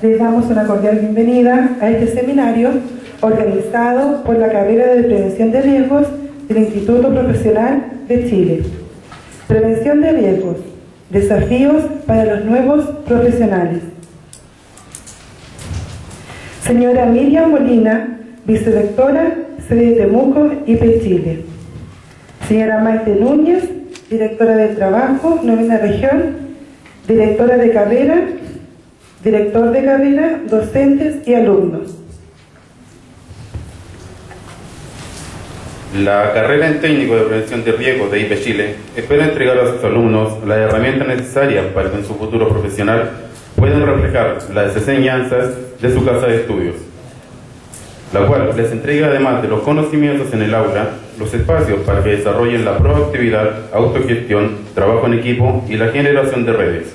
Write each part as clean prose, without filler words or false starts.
les damos una cordial bienvenida a este seminario organizado por la carrera de Prevención de Riesgos del Instituto Profesional de Chile. Prevención de riesgos, desafíos para los nuevos profesionales. Señora Miriam Molina, vicerrectora, sede de Temuco, IP Chile. Señora Maite Núñez, directora del Trabajo, novena región, directora de carrera, director de carrera, docentes y alumnos. La carrera en técnico de prevención de riesgos de IP Chile espera entregar a sus alumnos la herramienta necesaria para que en su futuro profesional puedan reflejar las enseñanzas de su casa de estudios, la cual les entrega, además de los conocimientos en el aula, los espacios para que desarrollen la proactividad, autogestión, trabajo en equipo y la generación de redes,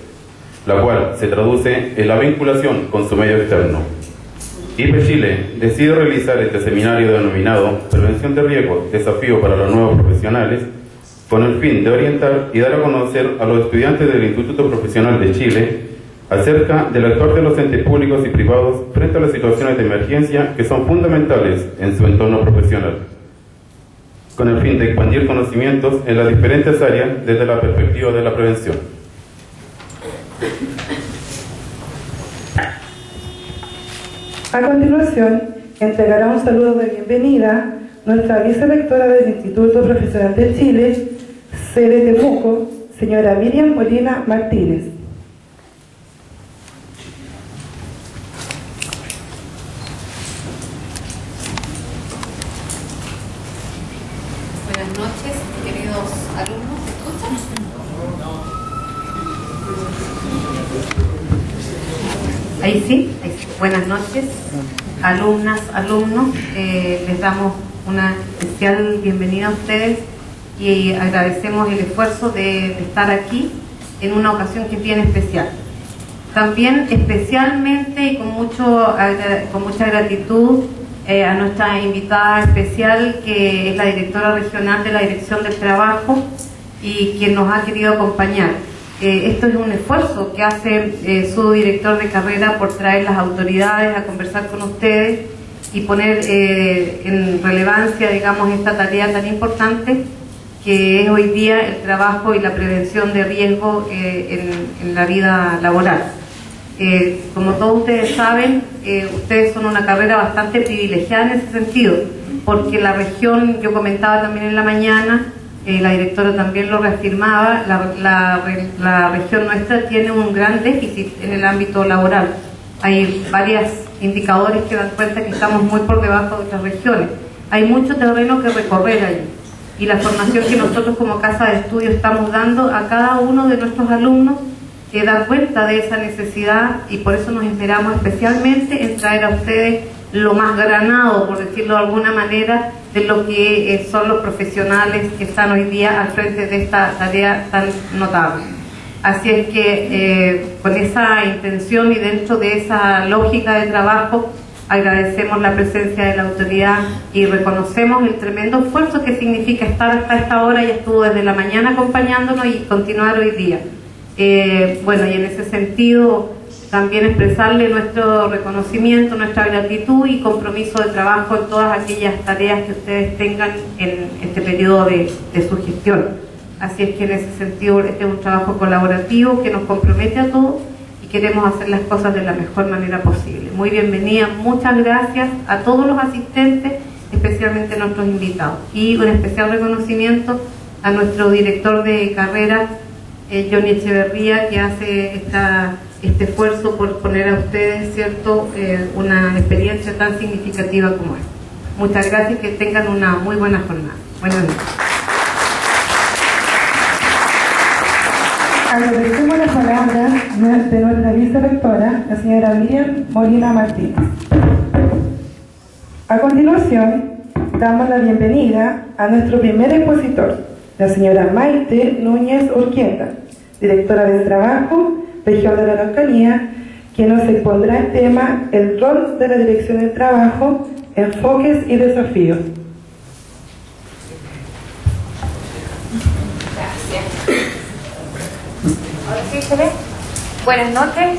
la cual se traduce en la vinculación con su medio externo. IP Chile decide realizar este seminario denominado Prevención de Riesgos, Desafío para los Nuevos Profesionales, con el fin de orientar y dar a conocer a los estudiantes del Instituto Profesional de Chile acerca del actuar de los entes públicos y privados frente a las situaciones de emergencia que son fundamentales en su entorno profesional, con el fin de expandir conocimientos en las diferentes áreas desde la perspectiva de la prevención. A continuación, entregará un saludo de bienvenida nuestra vicerrectora del Instituto Profesional de Chile, sede Temuco, señora Miriam Molina Martínez. Buenas noches, queridos alumnos, ¿me escuchan? Ahí sí. Buenas noches, alumnas, alumnos. Les damos una especial bienvenida a ustedes y agradecemos el esfuerzo de estar aquí en una ocasión que es bien especial. También especialmente y con mucha gratitud a nuestra invitada especial, que es la directora regional de la Dirección del Trabajo y quien nos ha querido acompañar. Esto es un esfuerzo que hace su director de carrera por traer las autoridades a conversar con ustedes y poner en relevancia, digamos, esta tarea tan importante que es hoy día el trabajo y la prevención de riesgo en la vida laboral. Como todos ustedes saben, ustedes son una carrera bastante privilegiada en ese sentido, porque la región, yo comentaba también en la mañana, la directora también lo reafirmaba, la región nuestra tiene un gran déficit en el ámbito laboral. Hay varios indicadores que dan cuenta que estamos muy por debajo de otras regiones. Hay mucho terreno que recorrer ahí, y la formación que nosotros como casa de estudio estamos dando a cada uno de nuestros alumnos que da cuenta de esa necesidad, y por eso nos esperamos especialmente en traer a ustedes lo más granado, por decirlo de alguna manera, de lo que son los profesionales que están hoy día al frente de esta tarea tan notable. Así es que con esa intención y dentro de esa lógica de trabajo, agradecemos la presencia de la autoridad y reconocemos el tremendo esfuerzo que significa estar hasta esta hora. Y estuvo desde la mañana acompañándonos y continuar hoy día. Bueno, y en ese sentido también expresarle nuestro reconocimiento, nuestra gratitud y compromiso de trabajo en todas aquellas tareas que ustedes tengan en este periodo de su gestión. Así es que en ese sentido este es un trabajo colaborativo que nos compromete a todos y queremos hacer las cosas de la mejor manera posible. Muy bienvenida, muchas gracias a todos los asistentes, especialmente a nuestros invitados. Y un especial reconocimiento a nuestro director de carrera, Johnny Echeverría, que hace este esfuerzo por poner a ustedes, ¿cierto?, una experiencia tan significativa como esta. Muchas gracias y que tengan una muy buena jornada. Buenas noches. Agradecemos las palabras de nuestra vicerrectora, la señora Miriam Molina Martínez. A continuación, damos la bienvenida a nuestro primer expositor, la señora Maite Núñez Urquieta, directora del Trabajo, región de la Araucanía, quien nos expondrá el tema El rol de la Dirección del Trabajo, enfoques y desafíos. Gracias. ¿Ahora sí se ve? Buenas noches.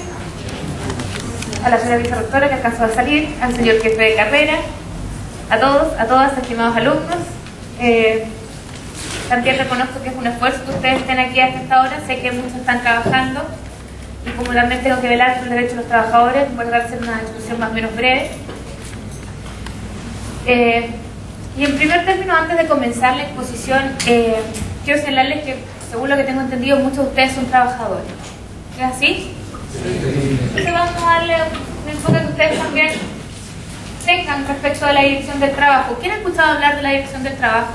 a la señora vicerrectora que alcanzó a salir, al señor jefe de carrera, a todos, a todas, estimados alumnos. También reconozco que es un esfuerzo que ustedes estén aquí hasta esta hora. Sé que muchos están trabajando y como también tengo que velar por el derecho de los trabajadores, voy a hacer una exposición más o menos breve. Y en primer término, antes de comenzar la exposición, quiero señalarles que, según lo que tengo entendido, muchos de ustedes son trabajadores. ¿Es así? Entonces vamos a darle un enfoque que ustedes también tengan respecto a la dirección del trabajo. ¿Quién ha escuchado hablar de la dirección del trabajo?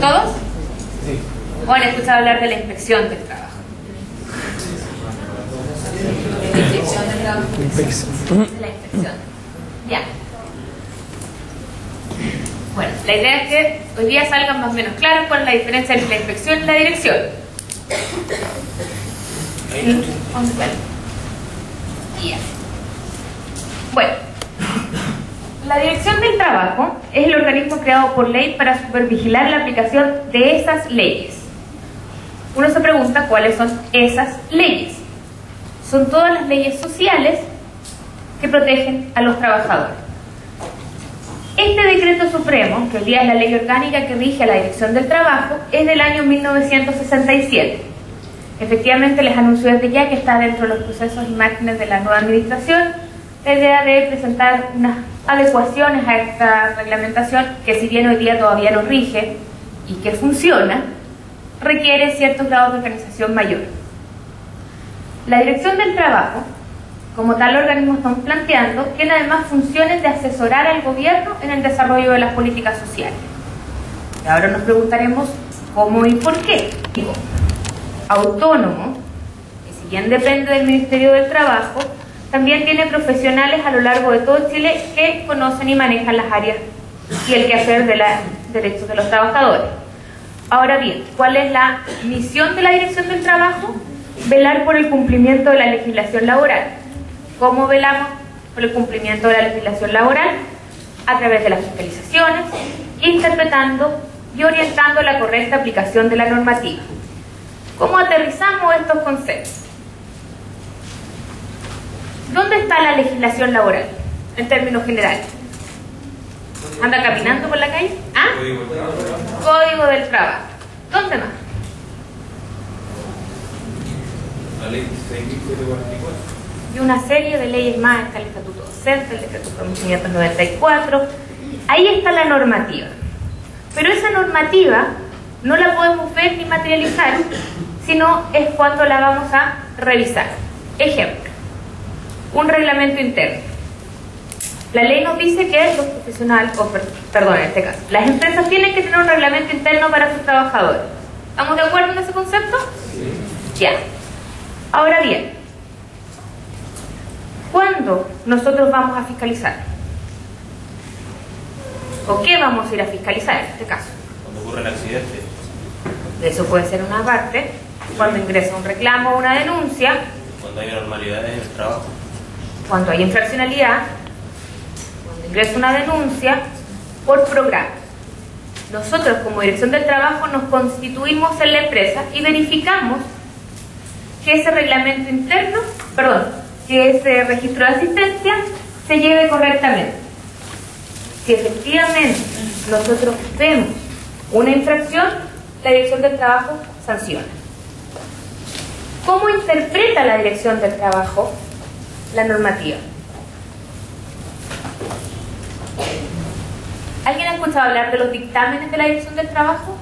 ¿Todos? Sí. ¿O han escuchado hablar de la inspección del trabajo? ¿De la inspección del trabajo? De la inspección. Ya. Bueno, la idea es que hoy día salgan más o menos claros cuál es la diferencia entre la inspección y la dirección. Ya. Bueno, la Dirección del Trabajo es el organismo creado por ley para supervigilar la aplicación de esas leyes. Uno se pregunta cuáles son esas leyes. Son todas las leyes sociales que protegen a los trabajadores. Este decreto supremo, que hoy día es la ley orgánica que rige a la Dirección del Trabajo, es del año 1967. Efectivamente, les anuncio desde ya que está dentro de los procesos y márgenes de la nueva administración la idea de presentar unas adecuaciones a esta reglamentación que, si bien hoy día todavía no rige y que funciona, requiere ciertos grados de organización mayor. La Dirección del Trabajo, como tal organismo estamos planteando, tiene además funciones de asesorar al gobierno en el desarrollo de las políticas sociales. Y ahora nos preguntaremos cómo y por qué. Digo, autónomo, que si bien depende del Ministerio del Trabajo, también tiene profesionales a lo largo de todo Chile que conocen y manejan las áreas y el quehacer de los derechos de los trabajadores. Ahora bien, ¿cuál es la misión de la Dirección del Trabajo? Velar por el cumplimiento de la legislación laboral. ¿Cómo velamos por el cumplimiento de la legislación laboral? A través de las fiscalizaciones, interpretando y orientando la correcta aplicación de la normativa. ¿Cómo aterrizamos estos conceptos? ¿Dónde está la legislación laboral, en términos generales? ¿Anda caminando por la calle? ¿Ah? Código del Trabajo. ¿Dónde más? La ley 6.744. Y una serie de leyes más, está el Estatuto Docente, el Decreto 594. Ahí está la normativa. Pero esa normativa no la podemos ver ni materializar, sino es cuando la vamos a revisar. Ejemplo, un reglamento interno. La ley nos dice que los profesionales, en este caso, las empresas tienen que tener un reglamento interno para sus trabajadores. ¿Estamos de acuerdo en ese concepto? Sí. Ya. Ahora bien, ¿cuándo nosotros vamos a fiscalizar? ¿O qué vamos a ir a fiscalizar en este caso? Cuando ocurre el accidente. Eso puede ser una parte, cuando ingresa un reclamo o una denuncia, Cuando hay anormalidades en el trabajo. cuando hay infraccionalidad, cuando ingresa una denuncia por programa. Nosotros, como Dirección del Trabajo, nos constituimos en la empresa y verificamos que ese reglamento interno, que ese registro de asistencia se lleve correctamente. Si efectivamente nosotros vemos una infracción, la Dirección del Trabajo sanciona. ¿Cómo interpreta la Dirección del Trabajo la normativa? ¿Alguien ha escuchado hablar de los dictámenes de la Dirección del Trabajo?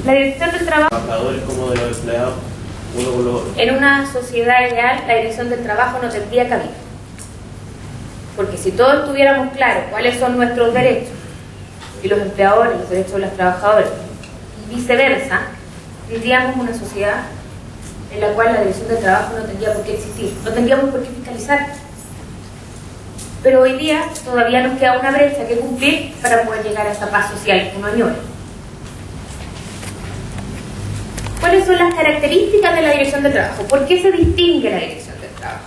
La Dirección del Trabajo... Trabajadores como de los empleados, uno con los otros. En una sociedad ideal, la Dirección del Trabajo no tendría cabida. Porque si todos tuviéramos claro cuáles son nuestros derechos, y los empleadores, los derechos de los trabajadores, y viceversa, tendríamos una sociedad en la cual la Dirección del Trabajo no tendría por qué existir, no tendríamos por qué fiscalizar. Pero hoy día todavía nos queda una brecha que cumplir para poder llegar a esa paz social que uno añora. ¿Cuáles son las características de la Dirección del Trabajo? ¿Por qué se distingue la Dirección del Trabajo?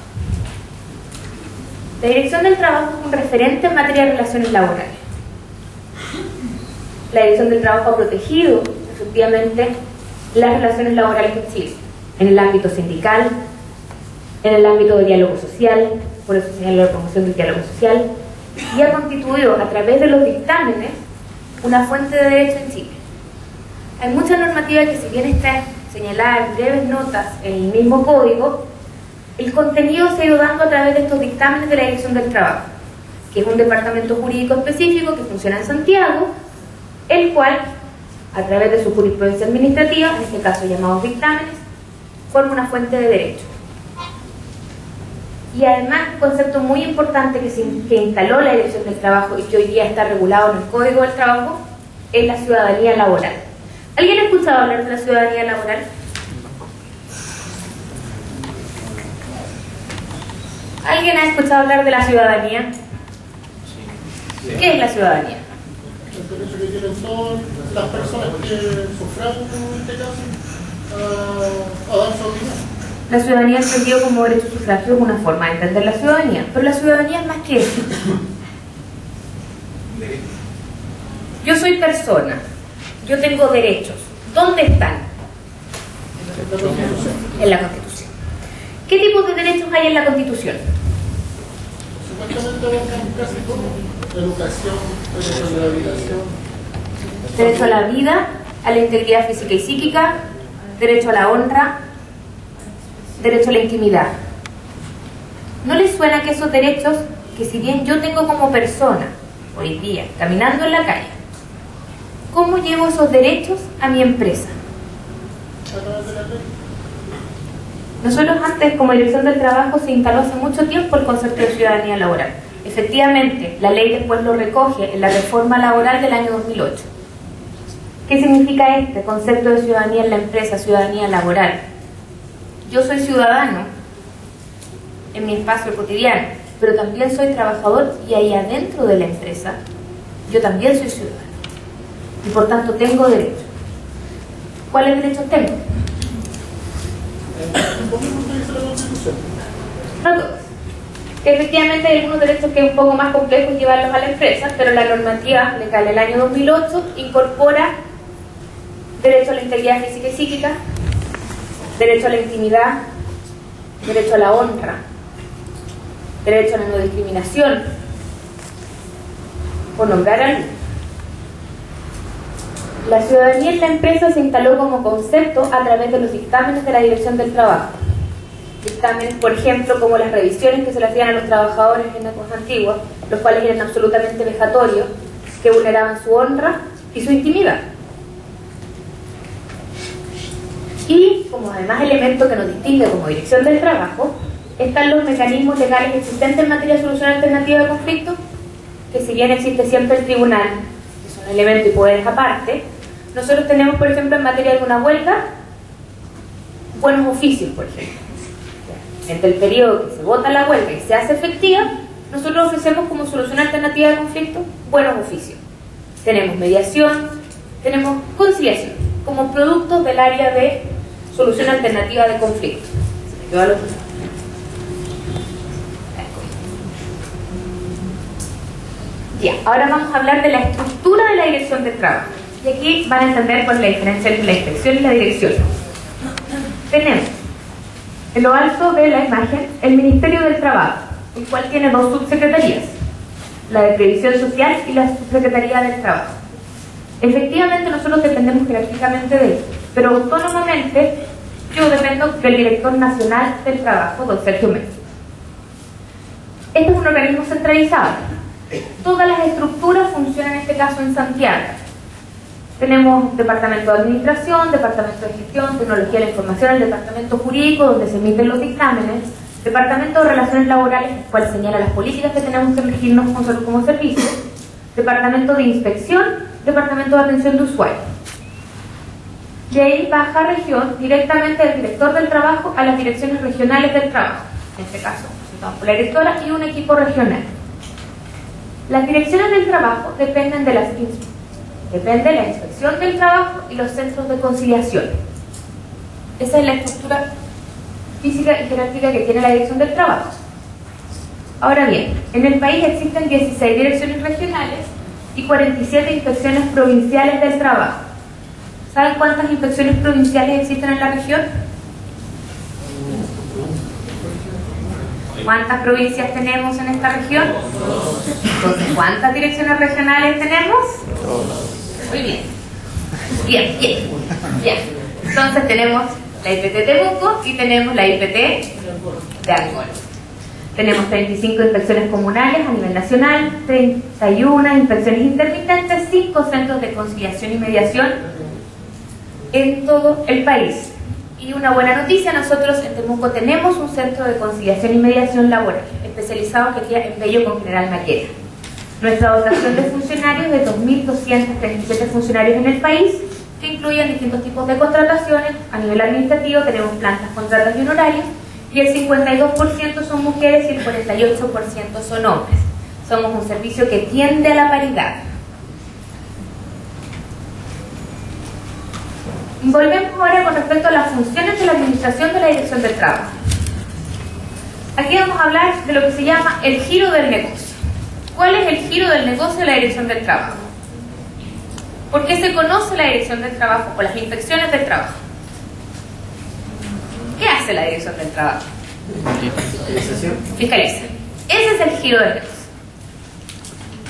La Dirección del Trabajo es un referente en materia de relaciones laborales. La Dirección del Trabajo ha protegido, efectivamente, las relaciones laborales en Chile, en el ámbito sindical, en el ámbito del diálogo social, por eso señalo la promoción del diálogo social, y ha constituido a través de los dictámenes una fuente de derecho en Chile. Hay mucha normativa que, si bien está señalada en breves notas en el mismo código, el contenido se ha ido dando a través de estos dictámenes de la Dirección del Trabajo, que es un departamento jurídico específico que funciona en Santiago, el cual, a través de su jurisprudencia administrativa, en este caso llamados dictámenes, forma una fuente de derecho. Y además, un concepto muy importante que instaló la Dirección del Trabajo y que hoy día está regulado en el Código del Trabajo, es la ciudadanía laboral. ¿Alguien ha escuchado hablar de la ciudadanía laboral? ¿Alguien ha escuchado hablar de la ciudadanía? ¿Qué es la ciudadanía? El derecho que tienen todas las personas que sufraron en este caso a dar su opinión. La ciudadanía entendido como derecho sufragio es una forma de entender la ciudadanía, pero la ciudadanía es más que eso. Yo soy persona, yo tengo derechos. ¿Dónde están? En la Constitución. ¿Qué tipos de derechos hay en la Constitución? Supuestamente abarcan casi todo: educación, derecho a la habitación, Derecho a la vida, a la integridad física y psíquica, derecho a la honra, derecho a la intimidad. ¿No les suena que esos derechos, que si bien yo tengo como persona, hoy día, caminando en la calle, cómo llevo esos derechos a mi empresa? a través de la ley? Nosotros antes, como Dirección del Trabajo, se instaló hace mucho tiempo el concepto de ciudadanía laboral. Efectivamente, la ley después lo recoge en la reforma laboral del año 2008. ¿Qué significa este concepto de ciudadanía en la empresa, ciudadanía laboral? Yo soy ciudadano en mi espacio cotidiano, pero también soy trabajador, y ahí adentro de la empresa yo también soy ciudadano y por tanto tengo derechos. ¿Cuáles derechos tengo? ¿Cómo se dice la Constitución? No todos. Efectivamente hay algunos derechos que es un poco más complejo llevarlos a la empresa, pero la normativa legal del año 2008 incorpora derecho a la integridad física y psíquica, derecho a la intimidad, derecho a la honra, derecho a la no discriminación, por nombrar algunos. La ciudadanía en la empresa se instaló como concepto a través de los dictámenes de la Dirección del Trabajo. Dictámenes, por ejemplo, como las revisiones que se le hacían a los trabajadores en épocas antiguas, los cuales eran absolutamente vejatorios, que vulneraban su honra y su intimidad. Y, como además elemento que nos distingue como Dirección del Trabajo, están los mecanismos legales existentes en materia de solución alternativa de conflictos, que si bien existe siempre el tribunal, que es un elemento y poderes aparte, nosotros tenemos, por ejemplo, en materia de una huelga, buenos oficios, por ejemplo. Entre el periodo que se vota la huelga y se hace efectiva, nosotros ofrecemos como solución alternativa de conflictos buenos oficios. Tenemos mediación, tenemos conciliación, como productos del área de solución alternativa de conflictos. Ya, ahora vamos a hablar de la estructura de la Dirección del Trabajo. Y aquí van a entender cuál es la diferencia entre la inspección y la dirección. Tenemos en lo alto de la imagen el Ministerio del Trabajo, el cual tiene dos subsecretarías, la de Previsión Social y la Subsecretaría del Trabajo. Efectivamente nosotros dependemos jerárquicamente de él, pero autónomamente yo dependo del Director Nacional del Trabajo, don Sergio Méndez. Este es un organismo centralizado. Todas las estructuras funcionan en este caso en Santiago. Tenemos departamento de administración, departamento de gestión, tecnología de la información, el departamento jurídico donde se emiten los dictámenes, departamento de relaciones laborales, el cual señala las políticas que tenemos que regirnos como servicio, departamento de inspección, departamento de atención de usuarios. De ahí baja región directamente del director del trabajo a las direcciones regionales del trabajo, en este caso representados por la directora y un equipo regional. Las direcciones del trabajo dependen de depende de la inspección del trabajo y los centros de conciliación. Esa es la estructura física y jerárquica que tiene la Dirección del Trabajo. Ahora bien, en el país existen 16 direcciones regionales y 47 inspecciones provinciales del trabajo. ¿Saben cuántas inspecciones provinciales existen en la región? ¿Cuántas provincias tenemos en esta región? Entonces, ¿cuántas direcciones regionales tenemos? Muy bien. Bien. Entonces tenemos la IPT de Temuco y tenemos la IPT de Angol. Tenemos 35 inspecciones comunales a nivel nacional, 31 inspecciones intermitentes, 5 centros de conciliación y mediación en todo el país. Y una buena noticia, nosotros en Temuco tenemos un centro de conciliación y mediación laboral, especializado que queda en Bello con General Maqueda. Nuestra dotación de funcionarios es de 2.237 funcionarios en el país, que incluyen distintos tipos de contrataciones. A nivel administrativo tenemos plantas, contratos y honorarios, y el 52% son mujeres y el 48% son hombres. Somos un servicio que tiende a la paridad. Volvemos ahora con respecto a las funciones de la administración de la Dirección del Trabajo. Aquí vamos a hablar de lo que se llama el giro del negocio. ¿Cuál es el giro del negocio de la Dirección del Trabajo? ¿Por qué se conoce la Dirección del Trabajo o las inspecciones del trabajo? ¿Qué hace la Dirección del Trabajo? Fiscaliza. Ese es el giro del negocio.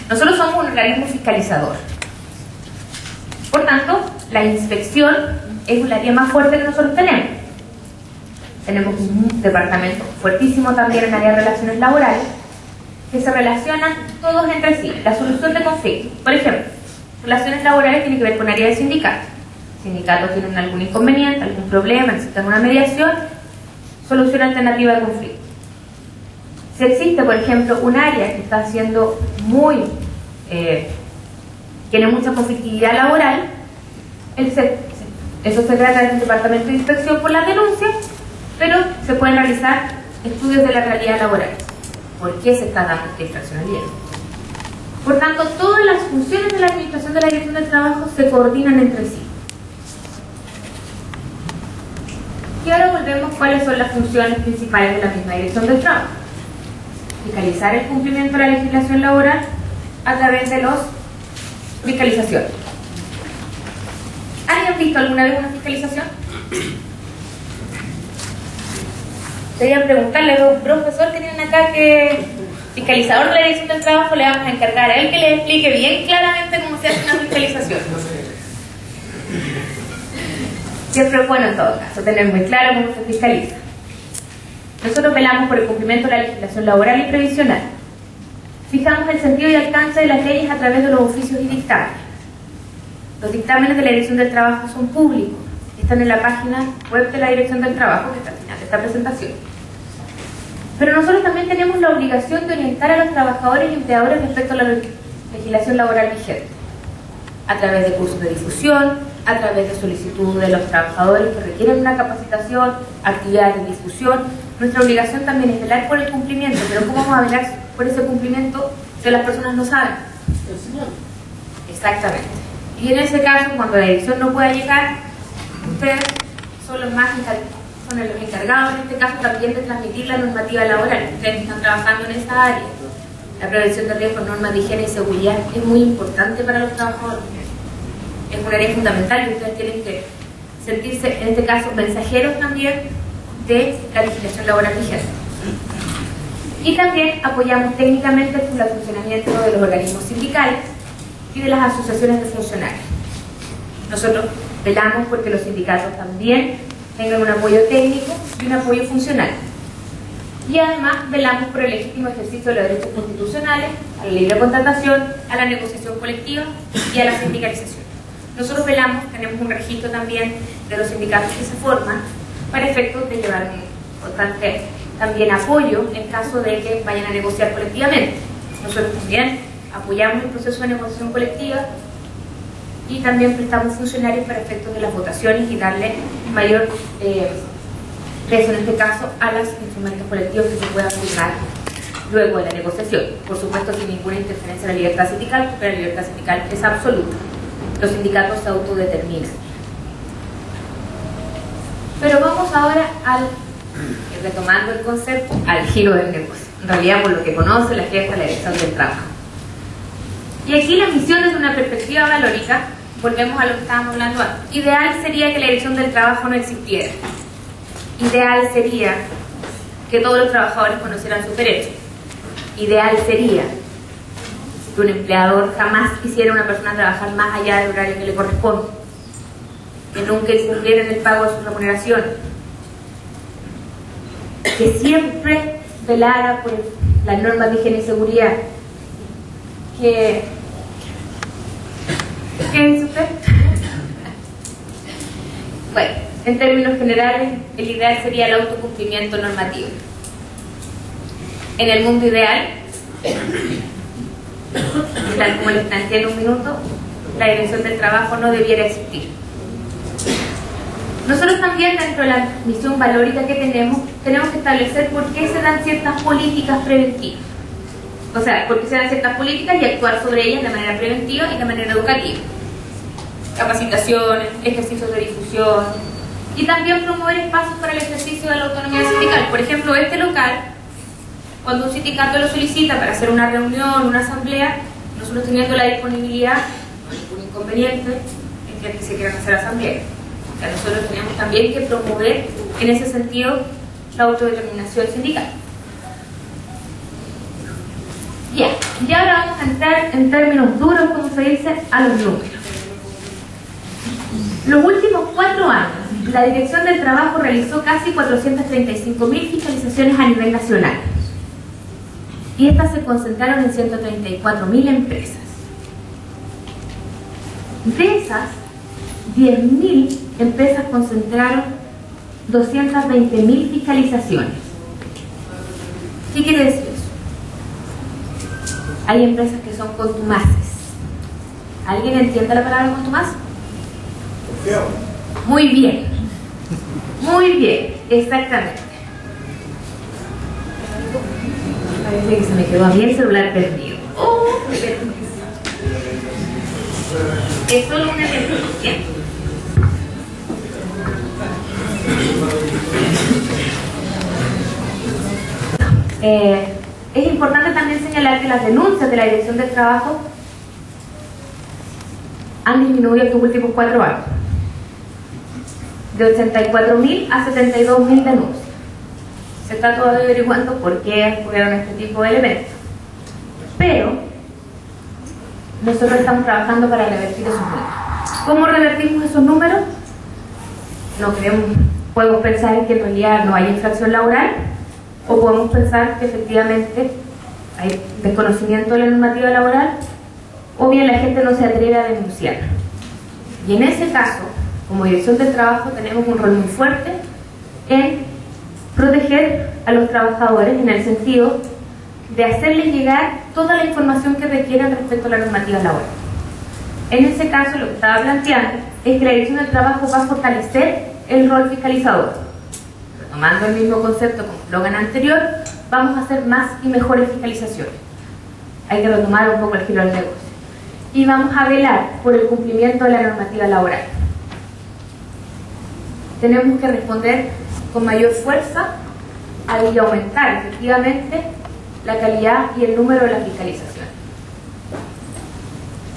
Nosotros somos un organismo fiscalizador. Por tanto, la inspección es el área más fuerte que nosotros tenemos. Tenemos un departamento fuertísimo también en área de relaciones laborales, que se relacionan todos entre sí. La solución de conflictos. Por ejemplo, relaciones laborales tiene que ver con área de sindicato. Sindicatos tienen algún inconveniente, algún problema, necesitan una mediación, solución alternativa de conflicto. Si existe, por ejemplo, un área que está siendo tiene mucha conflictividad laboral, eso se trata de un departamento de inspección por las denuncias, pero se pueden realizar estudios de la realidad laboral. ¿Por qué se está dando esta infraccionalidad? Por tanto, todas las funciones de la administración de la Dirección del Trabajo se coordinan entre sí. Y ahora volvemos cuáles son las funciones principales de la misma Dirección del Trabajo. Fiscalizar el cumplimiento de la legislación laboral a través de las fiscalizaciones. ¿Alguien visto alguna vez una fiscalización? Deberían preguntarle a un profesor que tienen acá, que fiscalizador de la Dirección del Trabajo, le vamos a encargar a él que le explique bien claramente cómo se hace una fiscalización. Siempre es bueno en todo caso tener muy claro cómo se fiscaliza. Nosotros velamos por el cumplimiento de la legislación laboral y previsional. Fijamos el sentido y alcance de las leyes a través de los oficios y dictámenes. Los dictámenes de la Dirección del Trabajo son públicos. Están en la página web de la Dirección del Trabajo, que está al final de esta presentación. Pero nosotros también tenemos la obligación de orientar a los trabajadores y empleadores respecto a la legislación laboral vigente, a través de cursos de difusión, a través de solicitud de los trabajadores que requieren una capacitación, actividades de difusión. Nuestra obligación también es velar por el cumplimiento, pero ¿cómo vamos a velar por ese cumplimiento si las personas no saben? Exactamente. Y en ese caso, cuando la dirección no pueda llegar, ustedes son los encargados en este caso también de transmitir la normativa laboral. Ustedes están trabajando en esa área. La prevención de riesgos, normas de higiene y seguridad es muy importante para los trabajadores. Es un área fundamental y ustedes tienen que sentirse, en este caso, mensajeros también de la legislación laboral vigente. Y también apoyamos técnicamente el funcionamiento de los organismos sindicales y de las asociaciones de funcionarios. Nosotros velamos porque los sindicatos también tengan un apoyo técnico y un apoyo funcional. Y además velamos por el legítimo ejercicio de los derechos constitucionales, a la libre contratación, a la negociación colectiva y a la sindicalización. Nosotros velamos, tenemos un registro también de los sindicatos que se forman para efectos de llevar un importante también apoyo en caso de que vayan a negociar colectivamente. Nosotros también apoyamos el proceso de negociación colectiva y también prestamos funcionarios para efectos de las votaciones y darle mayor peso, en este caso, a los instrumentos colectivos que se puedan firmar luego de la negociación. Por supuesto, sin ninguna interferencia en la libertad sindical, porque la libertad sindical es absoluta. Los sindicatos se autodeterminan. Pero vamos ahora retomando el concepto, al giro del negocio. En realidad, por lo que conoce la jefa de la Dirección del Trabajo. Y aquí la misión desde una perspectiva valórica volvemos a lo que estábamos hablando antes. Ideal sería que la dirección del trabajo no existiera. Ideal sería que todos los trabajadores conocieran sus derechos. Ideal sería que un empleador jamás quisiera a una persona trabajar más allá del horario que le corresponde, que nunca incurriera en el pago de su remuneración, que siempre velara por las normas de higiene y seguridad. ¿Qué dice usted? Bueno, en términos generales, el ideal sería el autocumplimiento normativo. En el mundo ideal, tal como les planteé en un minuto, la dirección del trabajo no debiera existir. Nosotros también, dentro de la misión valórica que tenemos que establecer por qué se dan ciertas políticas preventivas. O sea, por qué se dan ciertas políticas y actuar sobre ellas de manera preventiva y de manera educativa. Capacitaciones, ejercicios de difusión y también promover espacios para el ejercicio de la autonomía sindical. Por ejemplo, este local, cuando un sindicato lo solicita para hacer una reunión, una asamblea, nosotros teniendo la disponibilidad, no hay ningún inconveniente en que aquí se quieran hacer asambleas. O sea, nosotros tenemos también que promover en ese sentido la autodeterminación sindical. Bien, y ahora vamos a entrar en términos duros, como se dice, a los números. Los últimos 4 años, la Dirección del Trabajo realizó casi 435.000 fiscalizaciones a nivel nacional. Y estas se concentraron en 134.000 empresas. De esas, 10.000 empresas concentraron 220.000 fiscalizaciones. ¿Qué quiere decir eso? Hay empresas que son contumaces. ¿Alguien entiende la palabra contumaz? Muy bien. Muy bien, exactamente. Parece que se me quedó a mí el celular perdido. Es solo un ejemplo, ¿bien? Es importante también señalar que las denuncias de la Dirección del Trabajo han disminuido estos últimos 4 años, de 84.000 a 72.000 denuncias. Se está todavía averiguando por qué ocurrieron este tipo de elementos, pero nosotros estamos trabajando para revertir esos números. ¿Cómo revertimos esos números? Podemos pensar que en realidad no hay infracción laboral, o podemos pensar que efectivamente hay desconocimiento de la normativa laboral, o bien la gente no se atreve a denunciar. Y en ese caso, como Dirección del Trabajo, tenemos un rol muy fuerte en proteger a los trabajadores en el sentido de hacerles llegar toda la información que requieran respecto a la normativa laboral. En ese caso, lo que estaba planteando es que la Dirección del Trabajo va a fortalecer el rol fiscalizador. Retomando el mismo concepto como eslogan anterior, vamos a hacer más y mejores fiscalizaciones. Hay que retomar un poco el giro del negocio. Y vamos a velar por el cumplimiento de la normativa laboral. Tenemos que responder con mayor fuerza y aumentar efectivamente la calidad y el número de la fiscalización.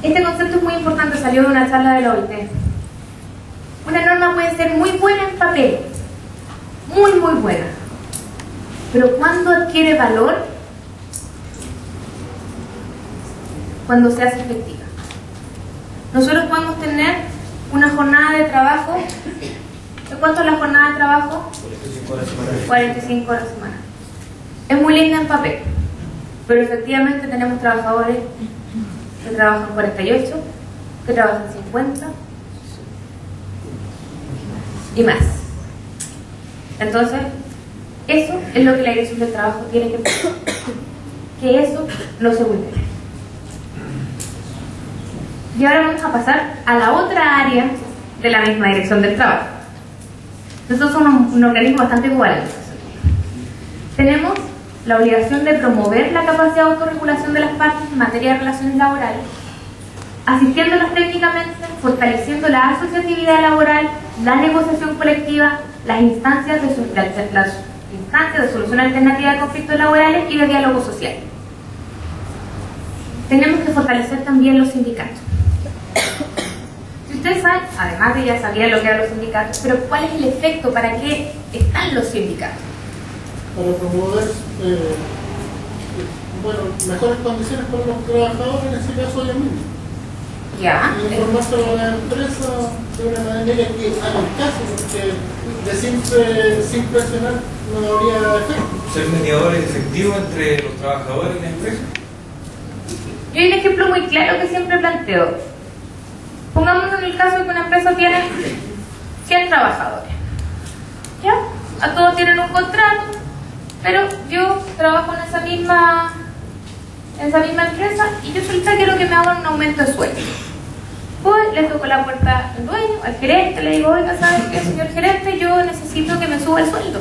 Este concepto es muy importante, salió de una charla de la OIT. Una norma puede ser muy buena en papel, muy buena, pero ¿cuándo adquiere valor? Cuando se hace efectiva. Nosotros podemos tener una jornada de trabajo. ¿De cuánto es la jornada de trabajo? 45 horas a la semana. Es muy linda en papel, pero efectivamente tenemos trabajadores que trabajan 48, que trabajan 50 y más. Entonces, eso es lo que la Dirección del Trabajo tiene que eso no se vulnere. Y ahora vamos a pasar a la otra área de la misma Dirección del Trabajo. Nosotros somos un organismo bastante igual. Tenemos la obligación de promover la capacidad de autorregulación de las partes en materia de relaciones laborales, asistiéndolas técnicamente, fortaleciendo la asociatividad laboral, la negociación colectiva, las instancias de solución alternativa de conflictos laborales y de diálogo social. Tenemos que fortalecer también los sindicatos. Mate ya sabía lo que eran los sindicatos, pero ¿cuál es el efecto? ¿Para qué están los sindicatos? Para promover mejores condiciones para los trabajadores, en ese caso ellos mismos. Ya. Y informárselo a la empresa de una manera que hagan caso, porque sin presionar no habría efecto. Ser mediadores efectivos entre los trabajadores y la empresa. Yo hay un ejemplo muy claro que siempre planteo. Pongámonos en el caso de que una empresa tiene 100 trabajadores. ¿Ya? A todos tienen un contrato, pero yo trabajo en esa misma empresa y yo solita quiero que me hagan un aumento de sueldo. Voy, le toco la puerta al dueño, al gerente, le digo, oiga, ¿sabe qué, señor gerente? Yo necesito que me suba el sueldo.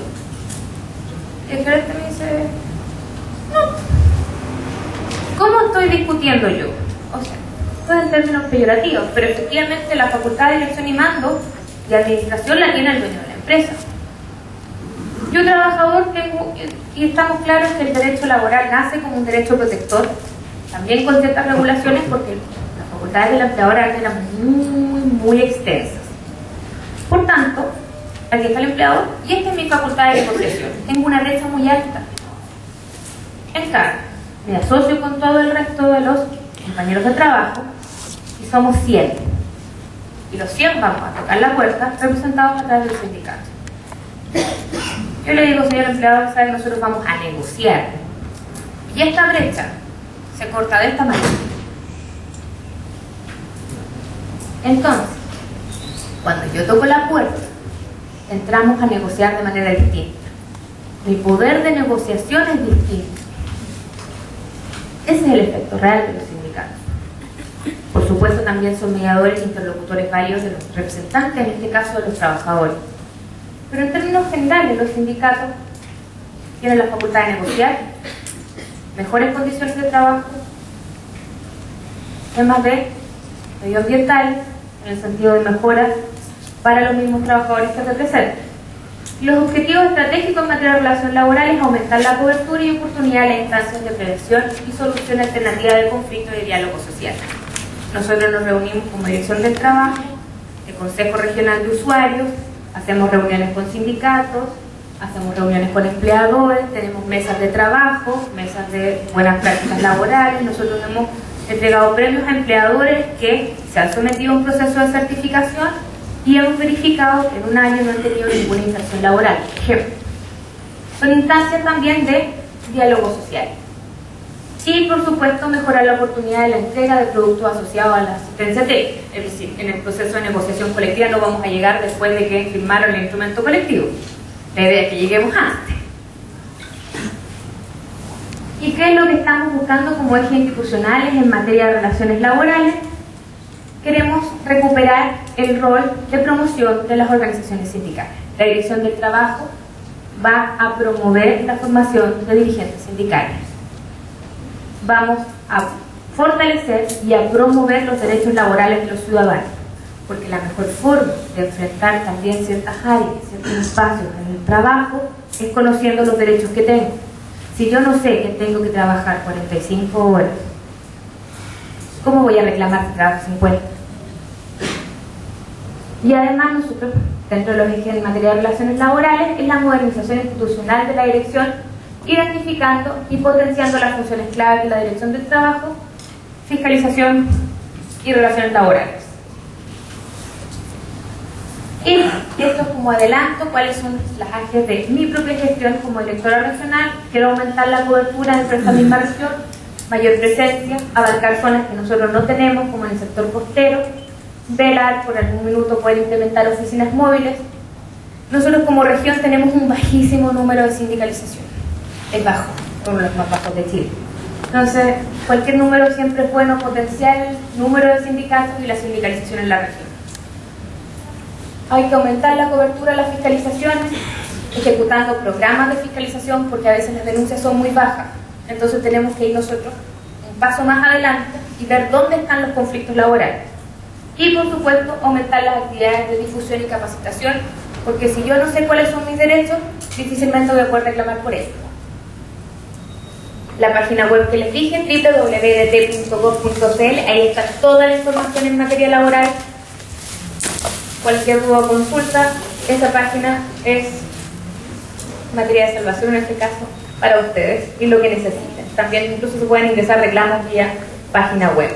Y el gerente me dice, no. ¿Cómo estoy discutiendo yo? O sea, esto en términos peyorativos, pero efectivamente la facultad de dirección y mando y administración la tiene el dueño de la empresa. Yo, trabajador, tengo, y estamos claros que el derecho laboral nace como un derecho protector, también con ciertas regulaciones, porque las facultades del empleador eran muy extensas. Por tanto, aquí está el empleador y esta es mi facultad de negociación. Tengo una brecha muy alta. En cambio, me asocio con todo el resto de los compañeros de trabajo y somos 100. Y los 100 vamos a tocar la puerta representados a través del sindicato. Yo le digo, señor empleador, sabe, nosotros vamos a negociar. Y esta brecha se corta de esta manera. Entonces, cuando yo toco la puerta, entramos a negociar de manera distinta. Mi poder de negociación es distinto. Ese es el efecto real de los sindicatos. Por supuesto, también son mediadores e interlocutores válidos de los representantes, en este caso de los trabajadores. Pero en términos generales, los sindicatos tienen la facultad de negociar mejores condiciones de trabajo, temas de medioambientales, en el sentido de mejoras para los mismos trabajadores que representan. Los objetivos estratégicos en materia de relación laboral es aumentar la cobertura y oportunidad de las instancias de prevención y solución alternativa de conflicto y de diálogo social. Nosotros nos reunimos como Dirección del Trabajo, el Consejo Regional de Usuarios, hacemos reuniones con sindicatos, hacemos reuniones con empleadores, tenemos mesas de trabajo, mesas de buenas prácticas laborales. Nosotros hemos entregado premios a empleadores que se han sometido a un proceso de certificación y hemos verificado que en un año no han tenido ninguna inserción laboral. Ejemplo, son instancias también de diálogo social. Y, por supuesto, mejorar la oportunidad de la entrega de productos asociados a la asistencia técnica. Es decir, en el proceso de negociación colectiva no vamos a llegar después de que firmaron el instrumento colectivo. La idea es que lleguemos antes. ¿Y qué es lo que estamos buscando como ejes institucionales en materia de relaciones laborales? Queremos recuperar el rol de promoción de las organizaciones sindicales. La Dirección del Trabajo va a promover la formación de dirigentes sindicales. Vamos a fortalecer y a promover los derechos laborales de los ciudadanos, porque la mejor forma de enfrentar también ciertas áreas, ciertos espacios en el trabajo, es conociendo los derechos que tengo. Si yo no sé que tengo que trabajar 45 horas, ¿cómo voy a reclamar que trabajo 50? Y además nosotros, dentro de los ejes en materia de relaciones laborales, es la modernización institucional de la dirección, identificando y potenciando las funciones claves de la Dirección del Trabajo, fiscalización y relaciones laborales. Y esto es como adelanto, cuáles son las áreas de mi propia gestión como directora regional. Quiero aumentar la cobertura dentro de esta misma región, mayor presencia, abarcar zonas que nosotros no tenemos, como en el sector costero, velar por algún minuto poder implementar oficinas móviles. Nosotros como región tenemos un bajísimo número de sindicalización. Es bajo, uno de los más bajos de Chile. Entonces, cualquier número siempre es bueno potenciar el número de sindicatos y la sindicalización en la región. Hay que aumentar la cobertura de las fiscalizaciones, ejecutando programas de fiscalización, porque a veces las denuncias son muy bajas. Entonces tenemos que ir nosotros un paso más adelante y ver dónde están los conflictos laborales. Y, por supuesto, aumentar las actividades de difusión y capacitación, porque si yo no sé cuáles son mis derechos, difícilmente voy a poder reclamar por ellos. La página web que les dije, www.dt.gov.cl, ahí está toda la información en materia laboral. Cualquier duda o consulta, esa página es materia de salvación en este caso para ustedes y lo que necesiten. También incluso se pueden ingresar reclamos vía página web.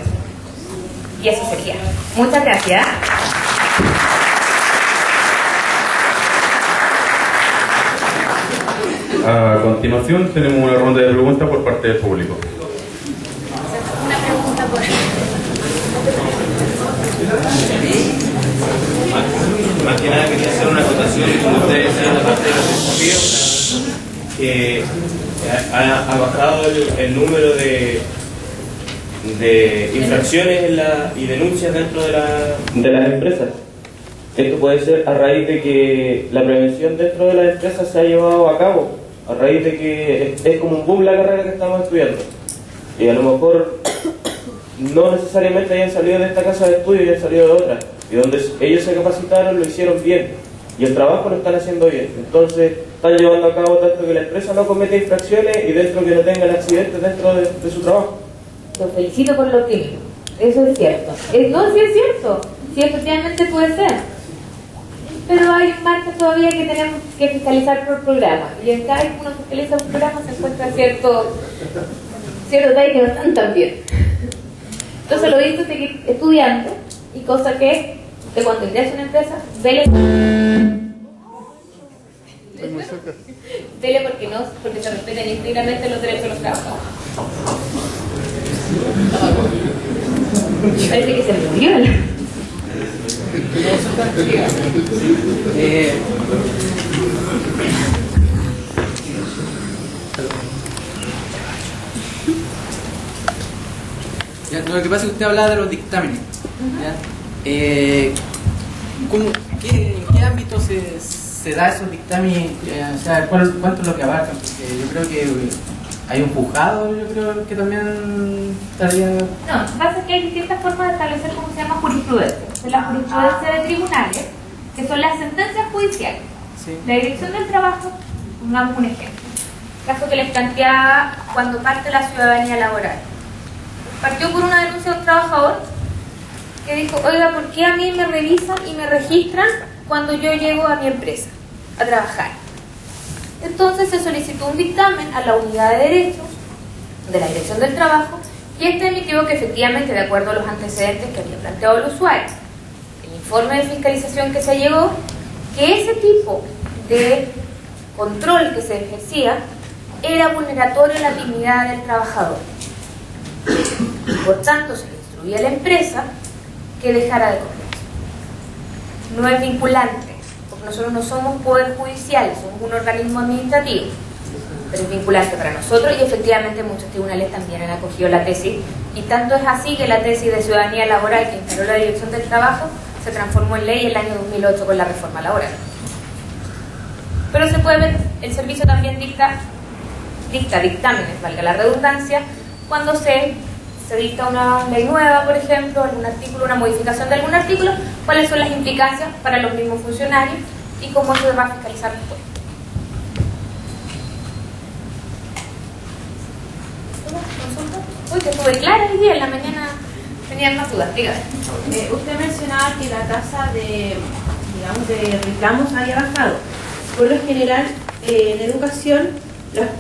Y eso sería. Muchas gracias. A continuación tenemos una ronda de preguntas por parte del público. Una pregunta por Más que nada quería hacer una acotación, como ustedes decían, la parte de los desafíos, que ha bajado el número de infracciones y denuncias dentro de las empresas. Esto puede ser a raíz de que la prevención dentro de las empresas se ha llevado a cabo, a raíz de que es como un boom la carrera que estamos estudiando. Y a lo mejor no necesariamente hayan salido de esta casa de estudio y hayan salido de otra. Y donde ellos se capacitaron lo hicieron bien. Y el trabajo lo están haciendo bien. Entonces están llevando a cabo tanto que la empresa no cometa infracciones y dentro que no tengan accidentes dentro de su trabajo. Los felicito por lo optimismo. Eso es cierto. No, sí es cierto. Sí, efectivamente puede ser. Pero hay marcas todavía que tenemos que fiscalizar por programa. Y en cada vez que uno fiscaliza un programa se encuentra cierto detalle que no están tan bien. Entonces lo hizo seguir estudiando y cosa que de cuando ingresa a una empresa, vele porque se respeten íntegramente los derechos de los trabajadores. Parece que se murió. Lo que pasa es que usted hablaba de los dictámenes. ¿En qué ámbito se da esos dictámenes? O sea, ¿cuánto es lo que abarcan? Porque yo creo que hay un juzgado, yo creo que también estaría... No, lo que pasa es que hay distintas formas de establecer cómo se llama jurisprudencia. La jurisprudencia de tribunales, que son las sentencias judiciales. Sí. La Dirección del Trabajo, pongamos un ejemplo. Caso que les planteaba cuando parte la ciudadanía laboral. Partió por una denuncia de un trabajador que dijo, oiga, ¿por qué a mí me revisan y me registran cuando yo llego a mi empresa a trabajar? Entonces se solicitó un dictamen a la unidad de derechos de la Dirección del Trabajo y este emitió que efectivamente, de acuerdo a los antecedentes que había planteado el usuario, el informe de fiscalización que se llegó, que ese tipo de control que se ejercía era vulneratorio a la dignidad del trabajador. Por tanto, se le instruía a la empresa que dejara de comer. No es vinculante, porque nosotros no somos poder judicial, somos un organismo administrativo, pero es vinculante para nosotros y efectivamente muchos tribunales también han acogido la tesis, y tanto es así que la tesis de ciudadanía laboral que instaló la Dirección del Trabajo se transformó en ley en el año 2008 con la reforma laboral. Pero se puede ver, el servicio también dicta dictámenes, valga la redundancia, cuando se dicta una ley nueva, por ejemplo, algún artículo, una modificación de algún artículo, cuáles son las implicancias para los mismos funcionarios y cómo se va a fiscalizar después. Uy, que estuve clara el día, en la mañana tenían más dudas, dígame. Usted mencionaba que la tasa de reclamos había bajado. Por lo general, en educación,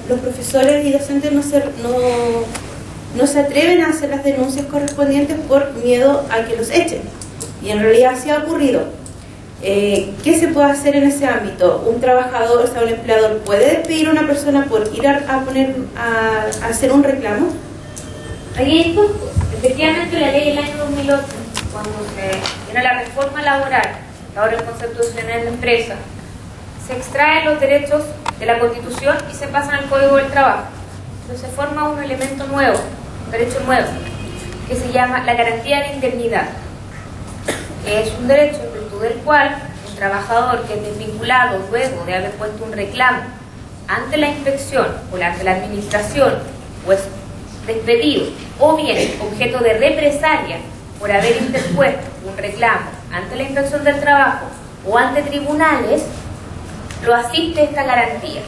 los profesores y docentes no se atreven a hacer las denuncias correspondientes por miedo a que los echen. Y en realidad sí ha ocurrido. ¿Qué se puede hacer en ese ámbito? ¿Un trabajador, o sea, un empleador, puede despedir a una persona por ir a hacer un reclamo? Ahí efectivamente la ley del año 2008, cuando era la reforma laboral, ahora el concepto de ciudadanía en la empresa, se extraen los derechos de la Constitución y se pasan al Código del Trabajo. Entonces se forma un elemento nuevo, un derecho nuevo, que se llama la garantía de indemnidad, que es un derecho en virtud del cual un trabajador que es desvinculado luego de haber puesto un reclamo ante la inspección o ante la administración, pues despedido, o bien objeto de represalia por haber interpuesto un reclamo ante la inspección del trabajo o ante tribunales, lo asiste esta garantía.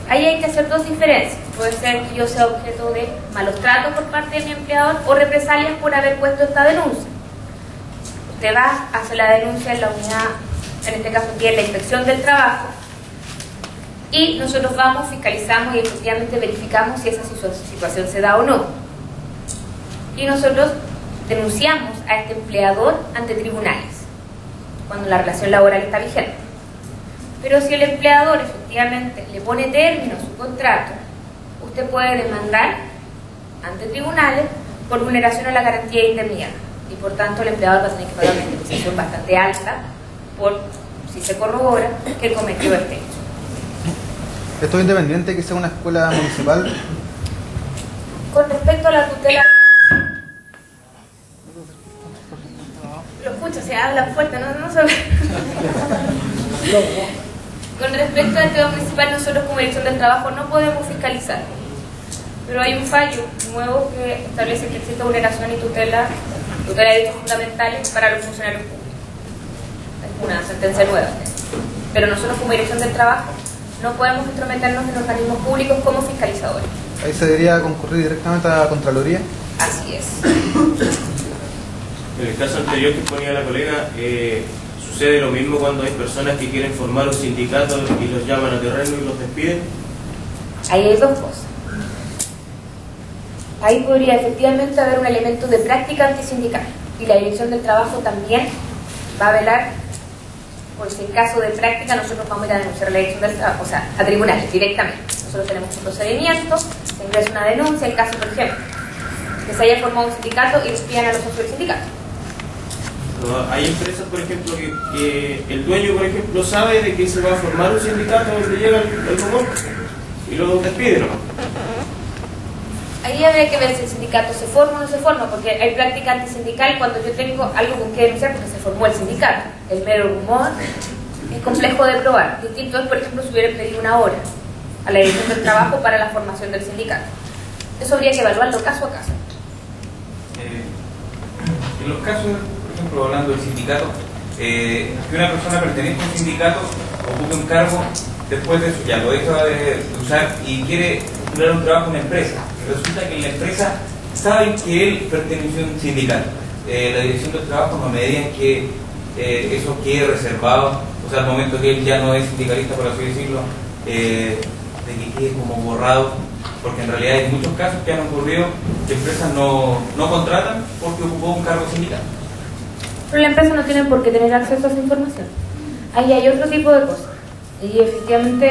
Ahí hay que hacer dos diferencias. Puede ser que yo sea objeto de malos tratos por parte de mi empleador o represalias por haber puesto esta denuncia. usted va, hace la denuncia en la unidad, en este caso aquí en la inspección del trabajo, y nosotros vamos, fiscalizamos y efectivamente verificamos si esa situación se da o no. Y nosotros denunciamos a este empleador ante tribunales cuando la relación laboral está vigente. Pero si el empleador efectivamente le pone término a su contrato, usted puede demandar ante tribunales por vulneración a la garantía de indemnidad, y por tanto el empleador va a tener que pagar una indemnización bastante alta por si se corrobora que cometió este hecho. ¿Esto es independiente que sea una escuela municipal? Con respecto a la tutela, lo escucho, se habla fuerte, no se ve. Con respecto al tema municipal, nosotros como Dirección del Trabajo no podemos fiscalizar, pero hay un fallo nuevo que establece que existe vulneración y tutela de derechos fundamentales para los funcionarios públicos. Es una sentencia nueva, pero nosotros como Dirección del Trabajo no podemos intrometernos en organismos públicos como fiscalizadores. ¿Ahí se debería concurrir directamente a la Contraloría? Así es. En el caso anterior que ponía la colega, ¿sucede lo mismo cuando hay personas que quieren formar un sindicato y los llaman a terreno y los despiden? Ahí hay dos cosas. Ahí podría efectivamente haber un elemento de práctica antisindical, y la Dirección del Trabajo también va a velar por si en caso de práctica nosotros vamos a ir a denunciar a la Dirección del Trabajo, o sea, a tribunales directamente. Nosotros tenemos un procedimiento, se ingresa una denuncia, el caso, por ejemplo, que se haya formado un sindicato y despidan a los socios del sindicato. Hay empresas, por ejemplo, que el dueño, por ejemplo, sabe de que se va a formar un sindicato donde llega el rumor y lo despide, ¿no? Ahí habría que ver si el sindicato se forma o no se forma, porque hay práctica antisindical cuando yo tengo algo con que denunciar porque se formó el sindicato. El mero rumor es complejo de probar. Distinto es, por ejemplo, si hubiera pedido una hora a la Dirección del Trabajo para la formación del sindicato. Eso habría que evaluarlo caso a caso. En los casos, por ejemplo, hablando del sindicato, que una persona pertenezca a un sindicato, ocupe un cargo, después de eso ya lo deja de usar y quiere titular un trabajo en una empresa. Resulta que en la empresa saben que él pertenece a un sindicato. La Dirección del Trabajo no median que eso quede reservado, o sea, al momento que él ya no es sindicalista, por así decirlo, de que quede como borrado, porque en realidad hay muchos casos que han ocurrido que empresas no contratan porque ocupó un cargo sindical. Pero la empresa no tiene por qué tener acceso a esa información. Ahí hay otro tipo de cosas. Y efectivamente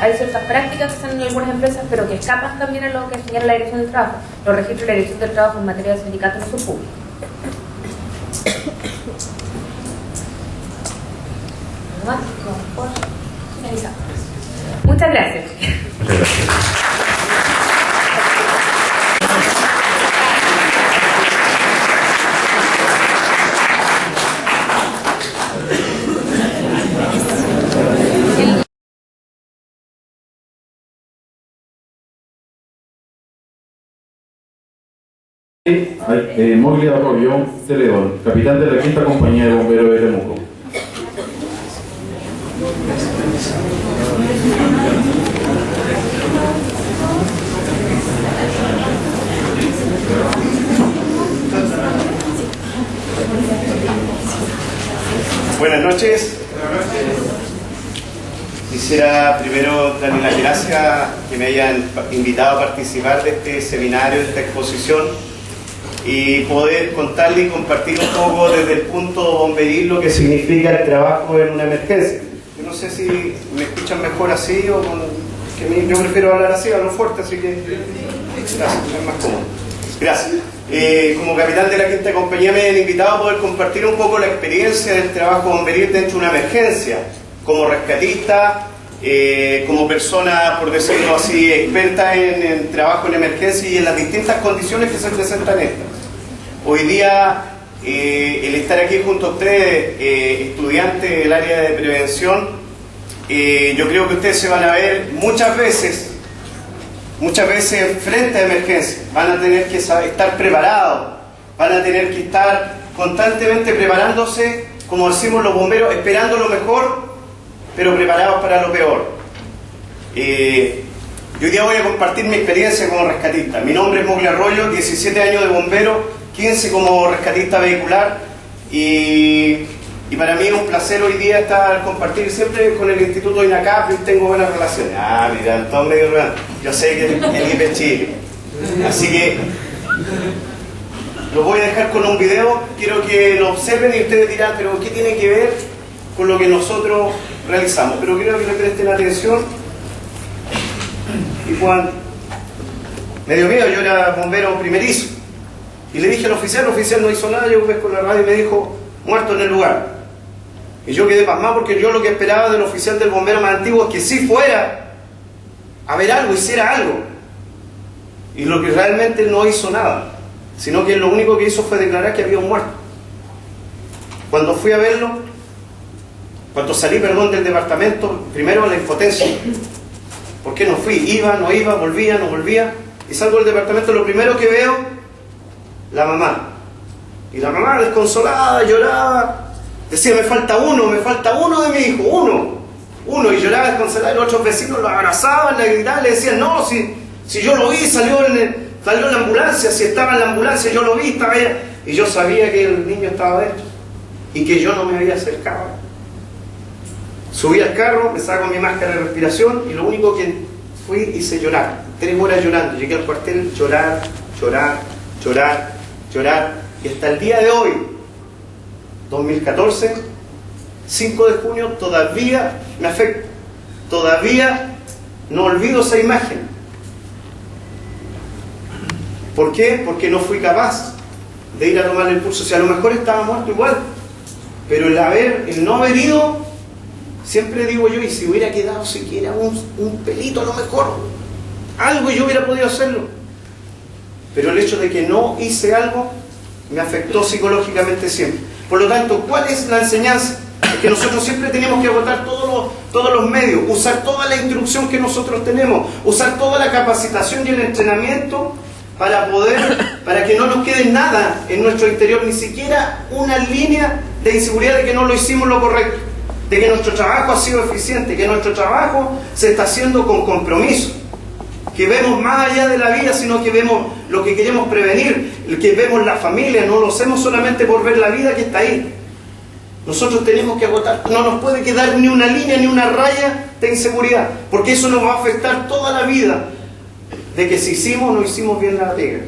hay ciertas prácticas que están en algunas empresas, pero que escapan también a lo que señala la Dirección del Trabajo. Los registros de la Dirección del Trabajo en materia de sindicatos no son públicos. Por finalizar. Muchas gracias. Muchas gracias. Mogli Arroyo de León, capitán de la 5ª Compañía de Bomberos de Temuco. Buenas noches. Quisiera primero darles las gracias que me hayan invitado a participar de este seminario, de esta exposición, y poder contarles y compartir un poco desde el punto bomberil lo que significa el trabajo en una emergencia. Yo no sé si me escuchan mejor así o yo prefiero hablar así, hablo fuerte, así que gracias, es más cómodo. Gracias. Como capitán de la 5ª Compañía me han invitado a poder compartir un poco la experiencia del trabajo bomberil dentro de una emergencia, como rescatista, como persona, por decirlo así, experta en trabajo en emergencia y en las distintas condiciones que se presentan estas. Hoy día, el estar aquí junto a ustedes, estudiantes del área de prevención, yo creo que ustedes se van a ver muchas veces frente a emergencias. Van a tener que estar preparados, van a tener que estar constantemente preparándose, como decimos los bomberos, esperando lo mejor, pero preparados para lo peor. Yo hoy día voy a compartir mi experiencia como rescatista. Mi nombre es Mogli Arroyo, 17 años de bombero, 15 como rescatista vehicular, Y para mí es un placer hoy día estar compartir siempre con el Instituto INACAP, tengo buenas relaciones. Ah, mira, todos medio ruido. Yo sé que el IPE Chile. Así que lo voy a dejar con un video, quiero que lo observen y ustedes dirán, pero ¿qué tiene que ver con lo que nosotros realizamos? Pero quiero que le presten atención y puedan... Me dio miedo, yo era bombero primerizo. Y le dije al oficial no hizo nada, yo pesco la radio y me dijo, muerto en el lugar. Y yo quedé pasmado porque yo lo que esperaba del oficial del bombero más antiguo es que sí fuera a ver algo, hiciera algo. Y lo que realmente no hizo nada, sino que lo único que hizo fue declarar que había un muerto. Cuando fui a verlo, cuando salí, del departamento, primero la impotencia. ¿Por qué no fui? Iba, no iba, volvía, no volvía. Y salgo del departamento, lo primero que veo, la mamá. Y la mamá desconsolada, lloraba. Decía, me falta uno de mi hijo, uno. Y lloraba desconsolada, y los otros vecinos lo abrazaban, le gritaban, le decían, no, si yo lo vi, salió en la ambulancia, si estaba en la ambulancia, yo lo vi, estaba allá. Y yo sabía que el niño estaba dentro. Y que yo no me había acercado. Subí al carro, me saco mi máscara de respiración, y lo único que fui, hice llorar. 3 horas llorando. Llegué al cuartel, llorar. Y hasta el día de hoy, 2014, 5 de junio, todavía me afecta. Todavía no olvido esa imagen. ¿Por qué? Porque no fui capaz de ir a tomar el pulso. Si a lo mejor estaba muerto igual, pero el no haber ido, siempre digo yo, y si hubiera quedado siquiera un pelito a lo mejor, algo, yo hubiera podido hacerlo. Pero el hecho de que no hice algo me afectó psicológicamente siempre. Por lo tanto, ¿cuál es la enseñanza? Es que nosotros siempre tenemos que agotar todos los medios, usar toda la instrucción que nosotros tenemos, usar toda la capacitación y el entrenamiento para que no nos quede nada en nuestro interior, ni siquiera una línea de inseguridad de que no lo hicimos lo correcto, de que nuestro trabajo ha sido eficiente, que nuestro trabajo se está haciendo con compromiso, que vemos más allá de la vida, sino que vemos lo que queremos prevenir, que vemos la familia, no lo hacemos solamente por ver la vida que está ahí. Nosotros tenemos que agotar, no nos puede quedar ni una línea ni una raya de inseguridad, porque eso nos va a afectar toda la vida, de que si hicimos o no hicimos bien la pega.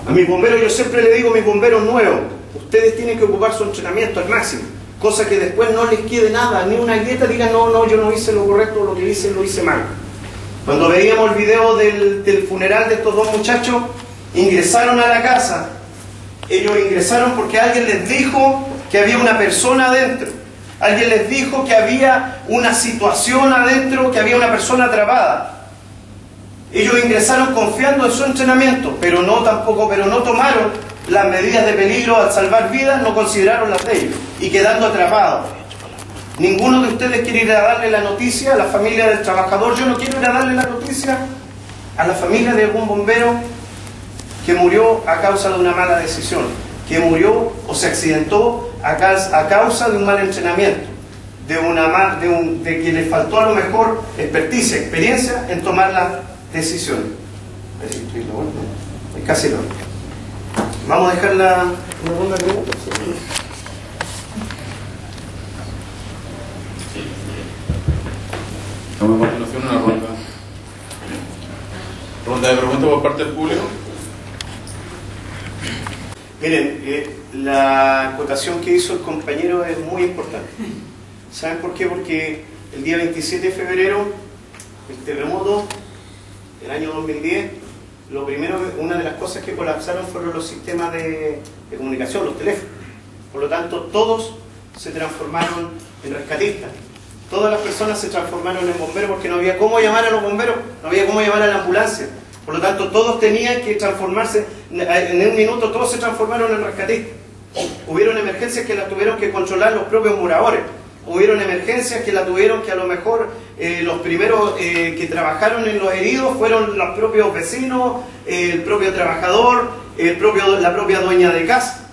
A mis bomberos yo siempre le digo, mis bomberos nuevos, ustedes tienen que ocupar su entrenamiento al máximo, cosa que después no les quede nada, ni una grieta, digan, no, yo no hice lo correcto, lo que hice lo hice mal. Cuando veíamos el video del funeral de estos 2 muchachos, ingresaron a la casa. Ellos ingresaron porque alguien les dijo que había una persona adentro. Alguien les dijo que había una situación adentro, que había una persona atrapada. Ellos ingresaron confiando en su entrenamiento, pero no tomaron las medidas de peligro al salvar vidas, no consideraron las de ellos, y quedando atrapados. Ninguno de ustedes quiere ir a darle la noticia a la familia del trabajador. Yo no quiero ir a darle la noticia a la familia de algún bombero que murió a causa de una mala decisión, que murió o se accidentó a causa de un mal entrenamiento, de que le faltó a lo mejor experiencia en tomar las decisiones. Casi no. Vamos a dejar una ronda de preguntas. Vamos a continuación una ronda de preguntas por parte del público. Miren, la acotación que hizo el compañero es muy importante. ¿Saben por qué? Porque el día 27 de febrero, el terremoto del año 2010, una de las cosas que colapsaron fueron los sistemas de comunicación, los teléfonos. Por lo tanto, todos se transformaron en rescatistas. Todas las personas se transformaron en bomberos porque no había cómo llamar a los bomberos, no había cómo llamar a la ambulancia. Por lo tanto, todos tenían que transformarse, en un minuto todos se transformaron en rescatistas. Hubieron emergencias que las tuvieron que controlar los propios moradores. Hubieron emergencias que la tuvieron que a lo mejor los primeros que trabajaron en los heridos fueron los propios vecinos, el propio trabajador, la propia dueña de casa.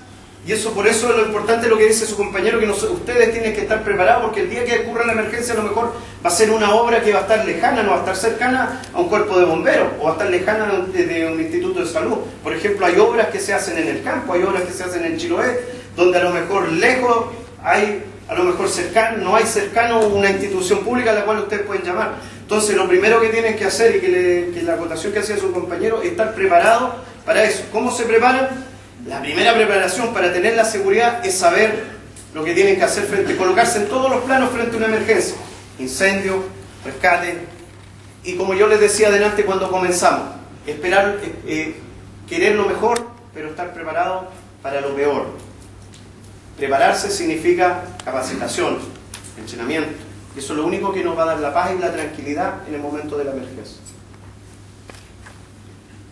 Y eso, por eso es lo importante lo que dice su compañero, que ustedes tienen que estar preparados, porque el día que ocurra la emergencia a lo mejor va a ser una obra que va a estar lejana, no va a estar cercana a un cuerpo de bomberos, o va a estar lejana de un instituto de salud. Por ejemplo, hay obras que se hacen en el campo, hay obras que se hacen en Chiloé, donde a lo mejor lejos hay, a lo mejor cercano, no hay cercano una institución pública a la cual ustedes pueden llamar. Entonces, lo primero que tienen que hacer, y que la acotación que hacía su compañero, es estar preparados para eso. ¿Cómo se preparan? La primera preparación para tener la seguridad es saber lo que tienen que hacer colocarse en todos los planos frente a una emergencia. Incendio, rescate, y como yo les decía adelante cuando comenzamos, esperar, querer lo mejor, pero estar preparado para lo peor. Prepararse significa capacitación, entrenamiento, y eso es lo único que nos va a dar la paz y la tranquilidad en el momento de la emergencia.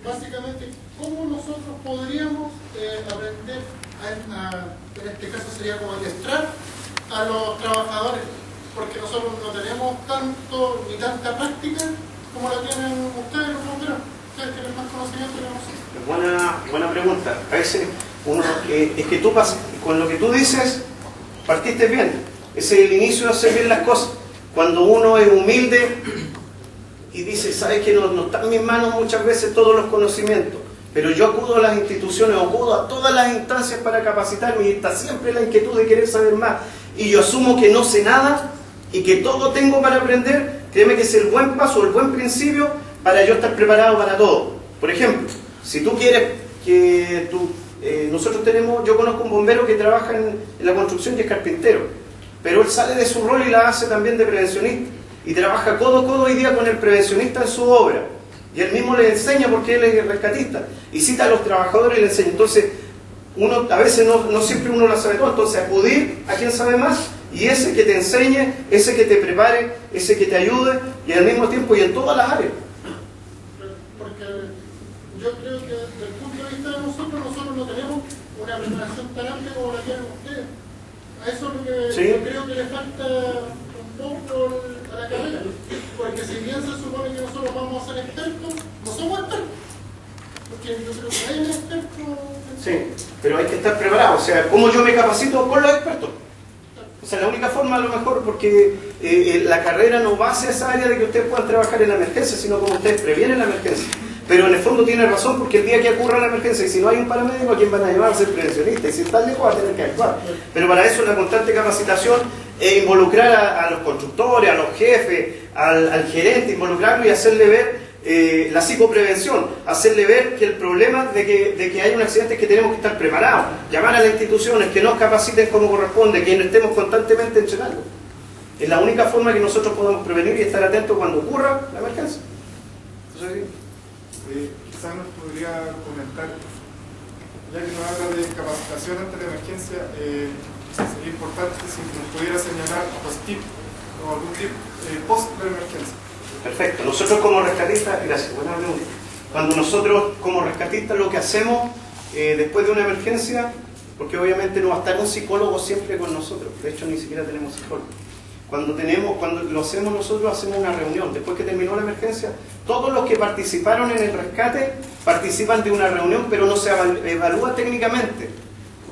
Básicamente, ¿cómo nosotros podríamos aprender en este caso sería como adiestrar a los trabajadores? Porque nosotros no tenemos ni tanta práctica como la tienen ustedes, los bomberos. Ustedes tienen más conocimiento que nosotros. Buena pregunta. A veces es que tú con lo que tú dices partiste bien. Ese es el inicio de hacer bien las cosas. Cuando uno es humilde y dice, sabes que no están en mis manos muchas veces todos los conocimientos, pero yo acudo a las instituciones, acudo a todas las instancias para capacitarme, y está siempre la inquietud de querer saber más, y yo asumo que no sé nada y que todo tengo para aprender. Créeme que es el buen paso, el buen principio para yo estar preparado para todo. Por ejemplo, si tú quieres que yo conozco un bombero que trabaja en la construcción y es carpintero, pero él sale de su rol y la hace también de prevencionista, y trabaja codo a codo hoy día con el prevencionista en su obra, y él mismo le enseña porque él es rescatista, y cita a los trabajadores y le enseña. Entonces, a veces no siempre uno lo sabe todo, entonces acudir a quien sabe más, y ese que te enseñe, ese que te prepare, ese que te ayude, y al mismo tiempo y en todas las áreas. Porque yo creo que desde el punto de vista de nosotros no tenemos una preparación tan amplia como la tienen ustedes. A eso es lo que ¿Sí? yo creo que le falta un poco a la carrera, porque si bien se supone que nosotros vamos a ser expertos, no somos expertos, porque yo creo que hay un experto en Sí, pero hay que estar preparado. O sea, ¿cómo yo me capacito? Con los expertos. O sea, la única forma a lo mejor, porque la carrera no va hacia esa área de que ustedes puedan trabajar en la emergencia, sino como ustedes previenen la emergencia. Pero en el fondo tiene razón, porque el día que ocurra la emergencia, y si no hay un paramédico, ¿a quién van a llevar a ser prevencionista? Y si están lejos, va a tener que actuar. Pero para eso la constante capacitación es involucrar a los constructores, a los jefes, al gerente, involucrarlo y hacerle ver la psicoprevención, hacerle ver que el problema de que hay un accidente es que tenemos que estar preparados, llamar a las instituciones que nos capaciten como corresponde, que nos estemos constantemente entrenando. Es la única forma que nosotros podamos prevenir y estar atentos cuando ocurra la emergencia. Entonces, quizás nos podría comentar, ya que nos habla de capacitación ante la emergencia, sería importante si nos pudiera señalar post-tip o algún tip post la emergencia. Perfecto. Nosotros como rescatistas, gracias, buena pregunta. Cuando nosotros como rescatistas lo que hacemos después de una emergencia, porque obviamente no va a estar un psicólogo siempre con nosotros, de hecho ni siquiera tenemos psicólogo. Cuando lo hacemos nosotros, hacemos una reunión. Después que terminó la emergencia, todos los que participaron en el rescate participan de una reunión, pero no se evalúa técnicamente.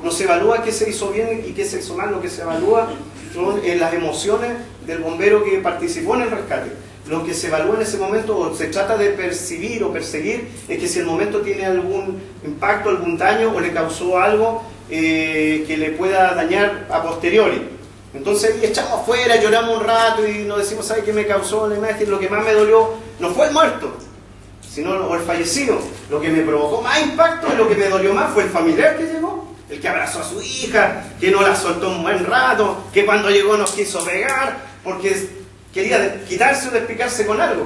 No se evalúa qué se hizo bien y qué se hizo mal. Lo que se evalúa son las emociones del bombero que participó en el rescate. Lo que se evalúa en ese momento, o se trata de percibir o perseguir, es que si el momento tiene algún impacto, algún daño, o le causó algo que le pueda dañar a posteriori. Entonces echamos afuera, lloramos un rato y nos decimos, ¿sabes qué me causó la imagen? Lo que más me dolió no fue el muerto, o el fallecido. Lo que me provocó más impacto y lo que me dolió más fue el familiar que llegó, el que abrazó a su hija, que no la soltó un buen rato, que cuando llegó nos quiso pegar porque quería quitarse o despicarse con algo.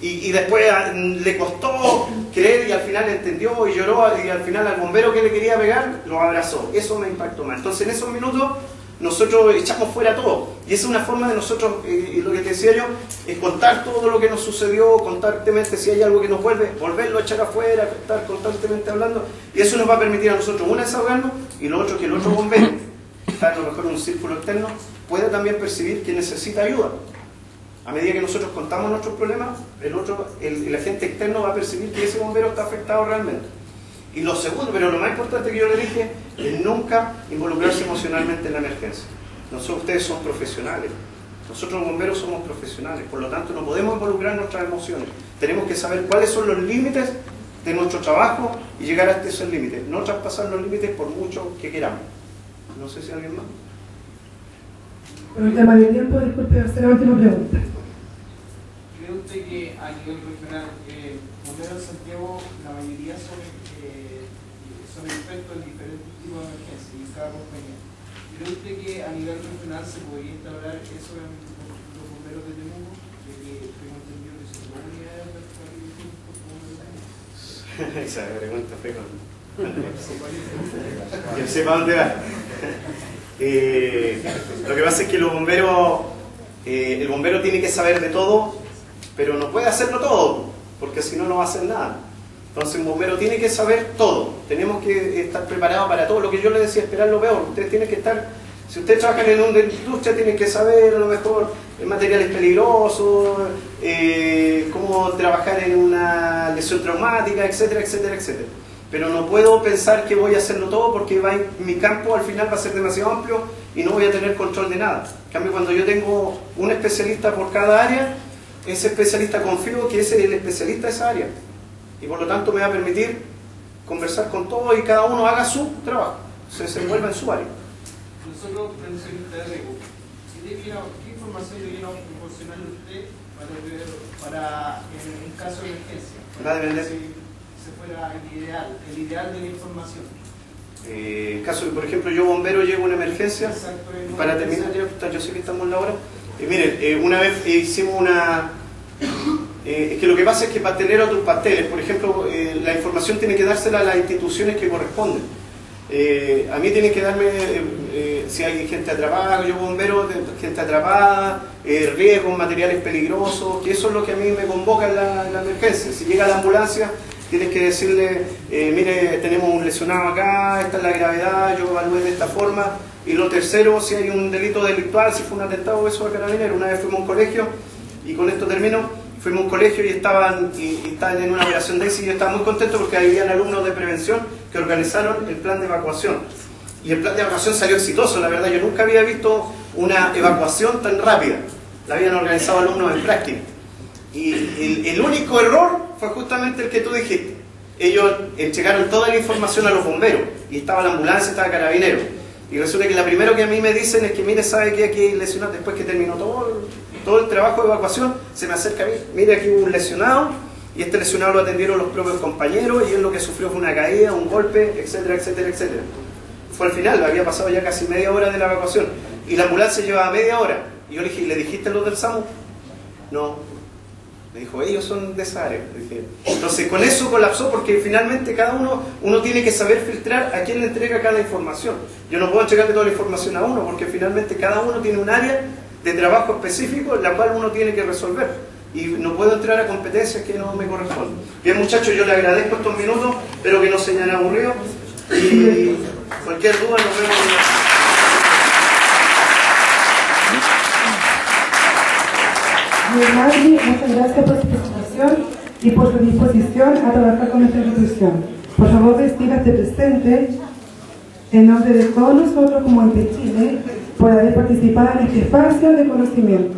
Y después le costó creer y al final entendió y lloró, y al final al bombero que le quería pegar lo abrazó. Eso me impactó más. Entonces en esos minutos nosotros echamos fuera todo, y esa es una forma de nosotros, y lo que te decía yo, es contar todo lo que nos sucedió constantemente. Si hay algo que nos volverlo a echar afuera, estar constantemente hablando, y eso nos va a permitir a nosotros, una, desahogarnos, y lo otro, que el otro bombero, que está a lo mejor en un círculo externo, pueda también percibir que necesita ayuda. A medida que nosotros contamos nuestros problemas, el agente externo va a percibir que ese bombero está afectado realmente. Y lo segundo, pero lo más importante que yo le dije, es nunca involucrarse emocionalmente en la emergencia. Ustedes son profesionales. Nosotros los bomberos somos profesionales, por lo tanto no podemos involucrar nuestras emociones. Tenemos que saber cuáles son los límites de nuestro trabajo y llegar hasta esos límites. No traspasar los límites por mucho que queramos. No sé si alguien más. Por el tema del tiempo, disculpe, hacer la última pregunta. ¿Cree usted que a nivel regional, Bomberos de Santiago, la mayoría son expertos en diferentes tipos de emergencias y cada compañía? ¿Cree usted que a nivel regional se podría instaurar eso en los bomberos de Temuco? De que tengo entendido que son dos unidades de Esa pregunta fue con... Yo sé para dónde va. Lo que pasa es que los bomberos, el bombero tiene que saber de todo, pero no puede hacerlo todo, porque si no, no va a hacer nada. Entonces un bombero tiene que saber todo. Tenemos que estar preparados para todo. Lo que yo le decía, esperar lo peor. Ustedes tienen que estar, si ustedes trabajan en una industria, tienen que saber a lo mejor materiales peligrosos, cómo trabajar en una lesión traumática, etcétera, etcétera, etcétera. Pero no puedo pensar que voy a hacerlo todo porque mi campo al final va a ser demasiado amplio y no voy a tener control de nada. En cambio, cuando yo tengo un especialista por cada área, ese especialista confío que ese es el especialista de esa área. Y por lo tanto me va a permitir conversar con todos y cada uno haga su trabajo, se desenvuelva en su área. Nosotros, profesionistas de riesgo, ¿qué información debería proporcionar usted para en un caso de emergencia? Va a depender. Se fuera el ideal de la información. En caso de, por ejemplo, yo bombero llego a una emergencia, para terminar, yo sé que estamos en la hora. Miren, una vez hicimos una... es que lo que pasa es que para tener otros pasteles, por ejemplo, la información tiene que dársela a las instituciones que corresponden. A mí tienen que darme, si hay gente atrapada, yo bombero, gente atrapada, riesgos, materiales peligrosos, que eso es lo que a mí me convoca en la emergencia. Si llega la ambulancia, tienes que decirle, mire, tenemos un lesionado acá, esta es la gravedad, yo evalué de esta forma. Y lo tercero, si hay un delito delictual, si fue un atentado, eso a Carabineros. Una vez fuimos a un colegio, y con esto termino, fuimos a un colegio y estaban en una operación de ESI y yo estaba muy contento porque habían alumnos de prevención que organizaron el plan de evacuación. Y el plan de evacuación salió exitoso, la verdad, yo nunca había visto una evacuación tan rápida. La habían organizado alumnos en práctica. Y el único error fue justamente el que tú dijiste. Ellos entregaron toda la información a los bomberos y estaba la ambulancia, estaba Carabineros. Y resulta que la primero que a mí me dicen es que, mire, ¿sabe que aquí hay lesionados? Después que terminó todo el trabajo de evacuación, se me acerca a mí, mire, aquí hubo un lesionado, y este lesionado lo atendieron los propios compañeros, y él lo que sufrió fue una caída, un golpe, etcétera, etcétera, etcétera. Fue al final, había pasado ya casi media hora de la evacuación, y la ambulancia llevaba media hora. Y yo le dije, ¿le dijiste los del SAMU? No. Me dijo, ellos son de esa área. Entonces con eso colapsó porque finalmente cada uno tiene que saber filtrar a quién le entrega cada información. Yo no puedo entregarle toda la información a uno porque finalmente cada uno tiene un área de trabajo específico en la cual uno tiene que resolver. Y no puedo entrar a competencias que no me corresponden. Bien, muchachos, yo les agradezco estos minutos, espero que no se hayan aburrido y cualquier duda nos vemos. Magdi, muchas gracias por su presentación y por su disposición a trabajar con nuestra institución. Por favor, vestígate presente en nombre de todos nosotros como ente Chile por haber participado en este espacio de conocimiento.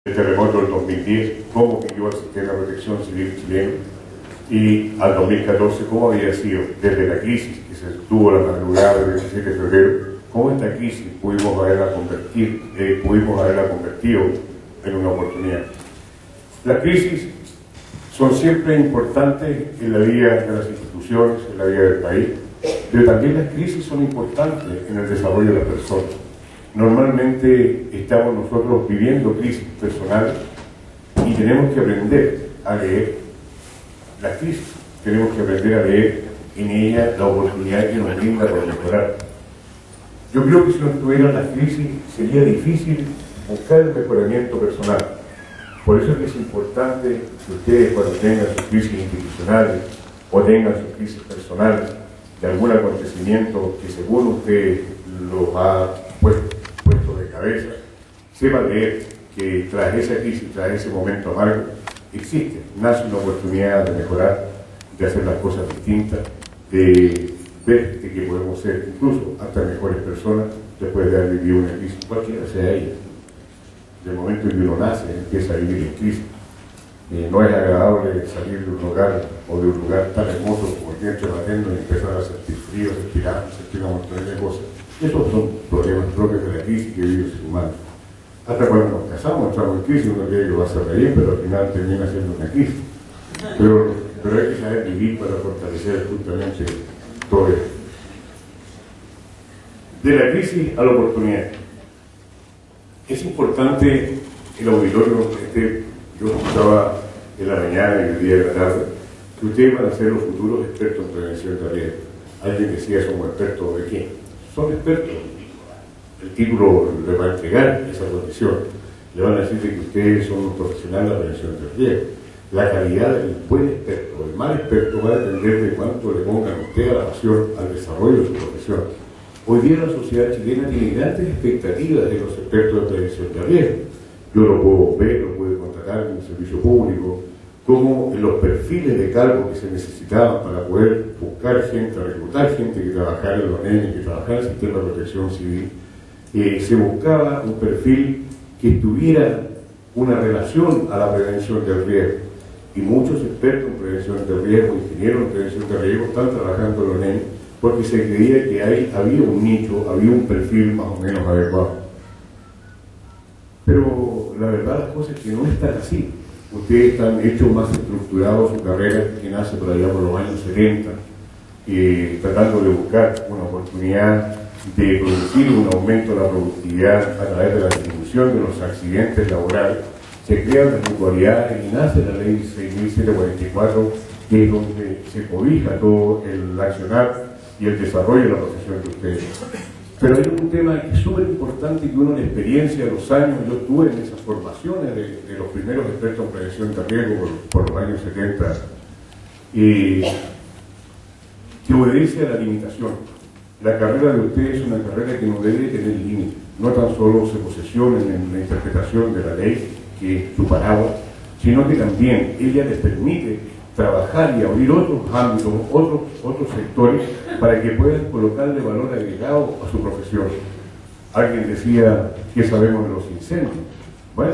El terremoto del 2010, cómo vivió el sistema de protección civil chileno, y al 2014, cómo había sido desde la crisis que se tuvo la madrugada del 17 de febrero, cómo esta crisis pudimos haberla convertido en una oportunidad. Las crisis son siempre importantes en la vida de las instituciones, en la vida del país, pero también las crisis son importantes en el desarrollo de las personas. Normalmente estamos nosotros viviendo crisis personales y tenemos que aprender a leer las crisis, tenemos que aprender a leer en ella la oportunidad que nos brinda por mejorar. Yo creo que si no estuvieran las crisis sería difícil buscar el mejoramiento personal. Por eso es que es importante que ustedes, cuando tengan sus crisis institucionales o tengan sus crisis personales de algún acontecimiento que según usted los ha puesto de cabeza, sepan leer que tras esa crisis, tras ese momento amargo, nace una oportunidad de mejorar, de hacer las cosas distintas, de ver de que podemos ser incluso hasta mejores personas después de haber vivido una crisis, cualquiera sea ella. Del momento en que uno nace, empieza a vivir en crisis. No es agradable salir de un hogar o de un lugar tan hermoso como el vientre materno y empezar a sentir frío, sentir un montón de cosas. Esos son problemas propios de la crisis que vive el ser humano. Hasta cuando nos casamos, entramos en crisis, uno cree que va a ser bien, pero al final termina siendo una crisis. Pero hay que saber vivir para fortalecer justamente todo esto. De la crisis a la oportunidad. Es importante el auditorio que yo escuchaba en la mañana y el día de la tarde, que ustedes van a ser los futuros expertos en prevención de riesgo. Alguien decía, ¿somos expertos de qué? Son expertos. El título le va a entregar esa condición. Le van a decir que ustedes son un profesional de la prevención de riesgo. La calidad del buen experto, el mal experto, va a depender de cuánto le pongan usted a la pasión, al desarrollo de su profesión. Hoy día la sociedad chilena tiene grandes expectativas de los expertos de prevención de riesgo. Yo lo puedo ver, lo puedo contratar en el servicio público, como en los perfiles de cargo que se necesitaban para poder buscar gente, reclutar gente que trabajara en los ONEMI, que trabajara en el sistema de protección civil. Se buscaba un perfil que tuviera una relación a la prevención del riesgo. Y muchos expertos en prevención del riesgo, ingenieros en prevención del riesgo, están trabajando en los ONEMI porque se creía que ahí había un nicho, había un perfil más o menos adecuado. Pero la verdad las cosas es que no están así. Ustedes están hechos más estructurados su carrera que nace por allá por los años 70, tratando de buscar una oportunidad de producir un aumento de la productividad a través de la disminución de los accidentes laborales. Se crean las mutualidades y nace la ley 6.744, que es donde se cobija todo el accionar y el desarrollo de la profesión de ustedes. Pero hay un tema que es súper importante que uno en experiencia de los años, yo estuve en esas formaciones de los primeros expertos en prevención de riesgo por los años 70, que obedece a la limitación. La carrera de ustedes es una carrera que no debe tener límite. No tan solo se posesionen en la interpretación de la ley, que es su paraguas, sino que también ella les permite trabajar y abrir otros ámbitos, otros sectores, para que puedan colocarle valor agregado a su profesión. Alguien decía, ¿qué sabemos de los incendios? Bueno,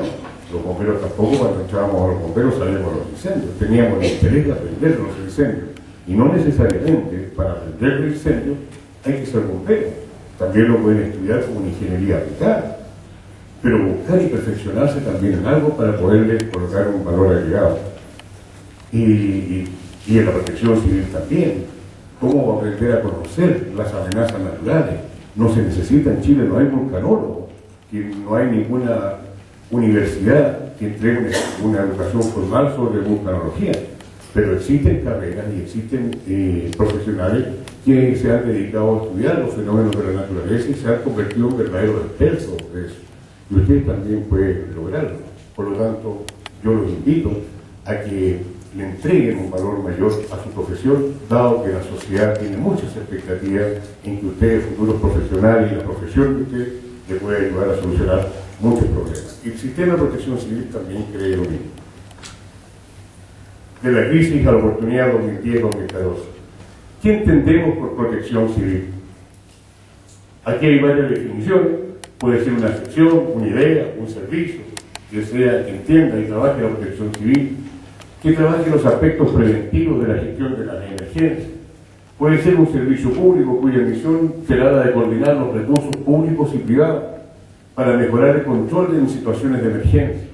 los bomberos tampoco, cuando entrábamos a los bomberos sabíamos de los incendios. Teníamos el interés de aprender de los incendios. Y no necesariamente para aprender de incendios hay que ser bombero. También lo pueden estudiar como una ingeniería aplicada. Pero buscar y perfeccionarse también en algo para poderle colocar un valor agregado. Y en la protección civil también. ¿Cómo aprender a conocer las amenazas naturales? No se necesita en Chile, no hay vulcanólogos, no hay ninguna universidad que entregue una educación formal sobre vulcanología, pero existen carreras y existen profesionales que se han dedicado a estudiar los fenómenos de la naturaleza y se han convertido en verdaderos expertos de eso. Y ustedes también pueden lograrlo. Por lo tanto, yo los invito a que le entreguen un valor mayor a su profesión, dado que la sociedad tiene muchas expectativas en que ustedes, futuros profesionales, y la profesión de ustedes le puede ayudar a solucionar muchos problemas. Y el sistema de protección civil también cree lo mismo. De la crisis a la oportunidad 2010-2014. ¿Qué entendemos por protección civil? Aquí hay varias definiciones. Puede ser una sección, una idea, un servicio, que sea que entienda y trabaje la protección civil, que trabaje los aspectos preventivos de la gestión de las emergencias. Puede ser un servicio público cuya misión será la de coordinar los recursos públicos y privados para mejorar el control en situaciones de emergencia.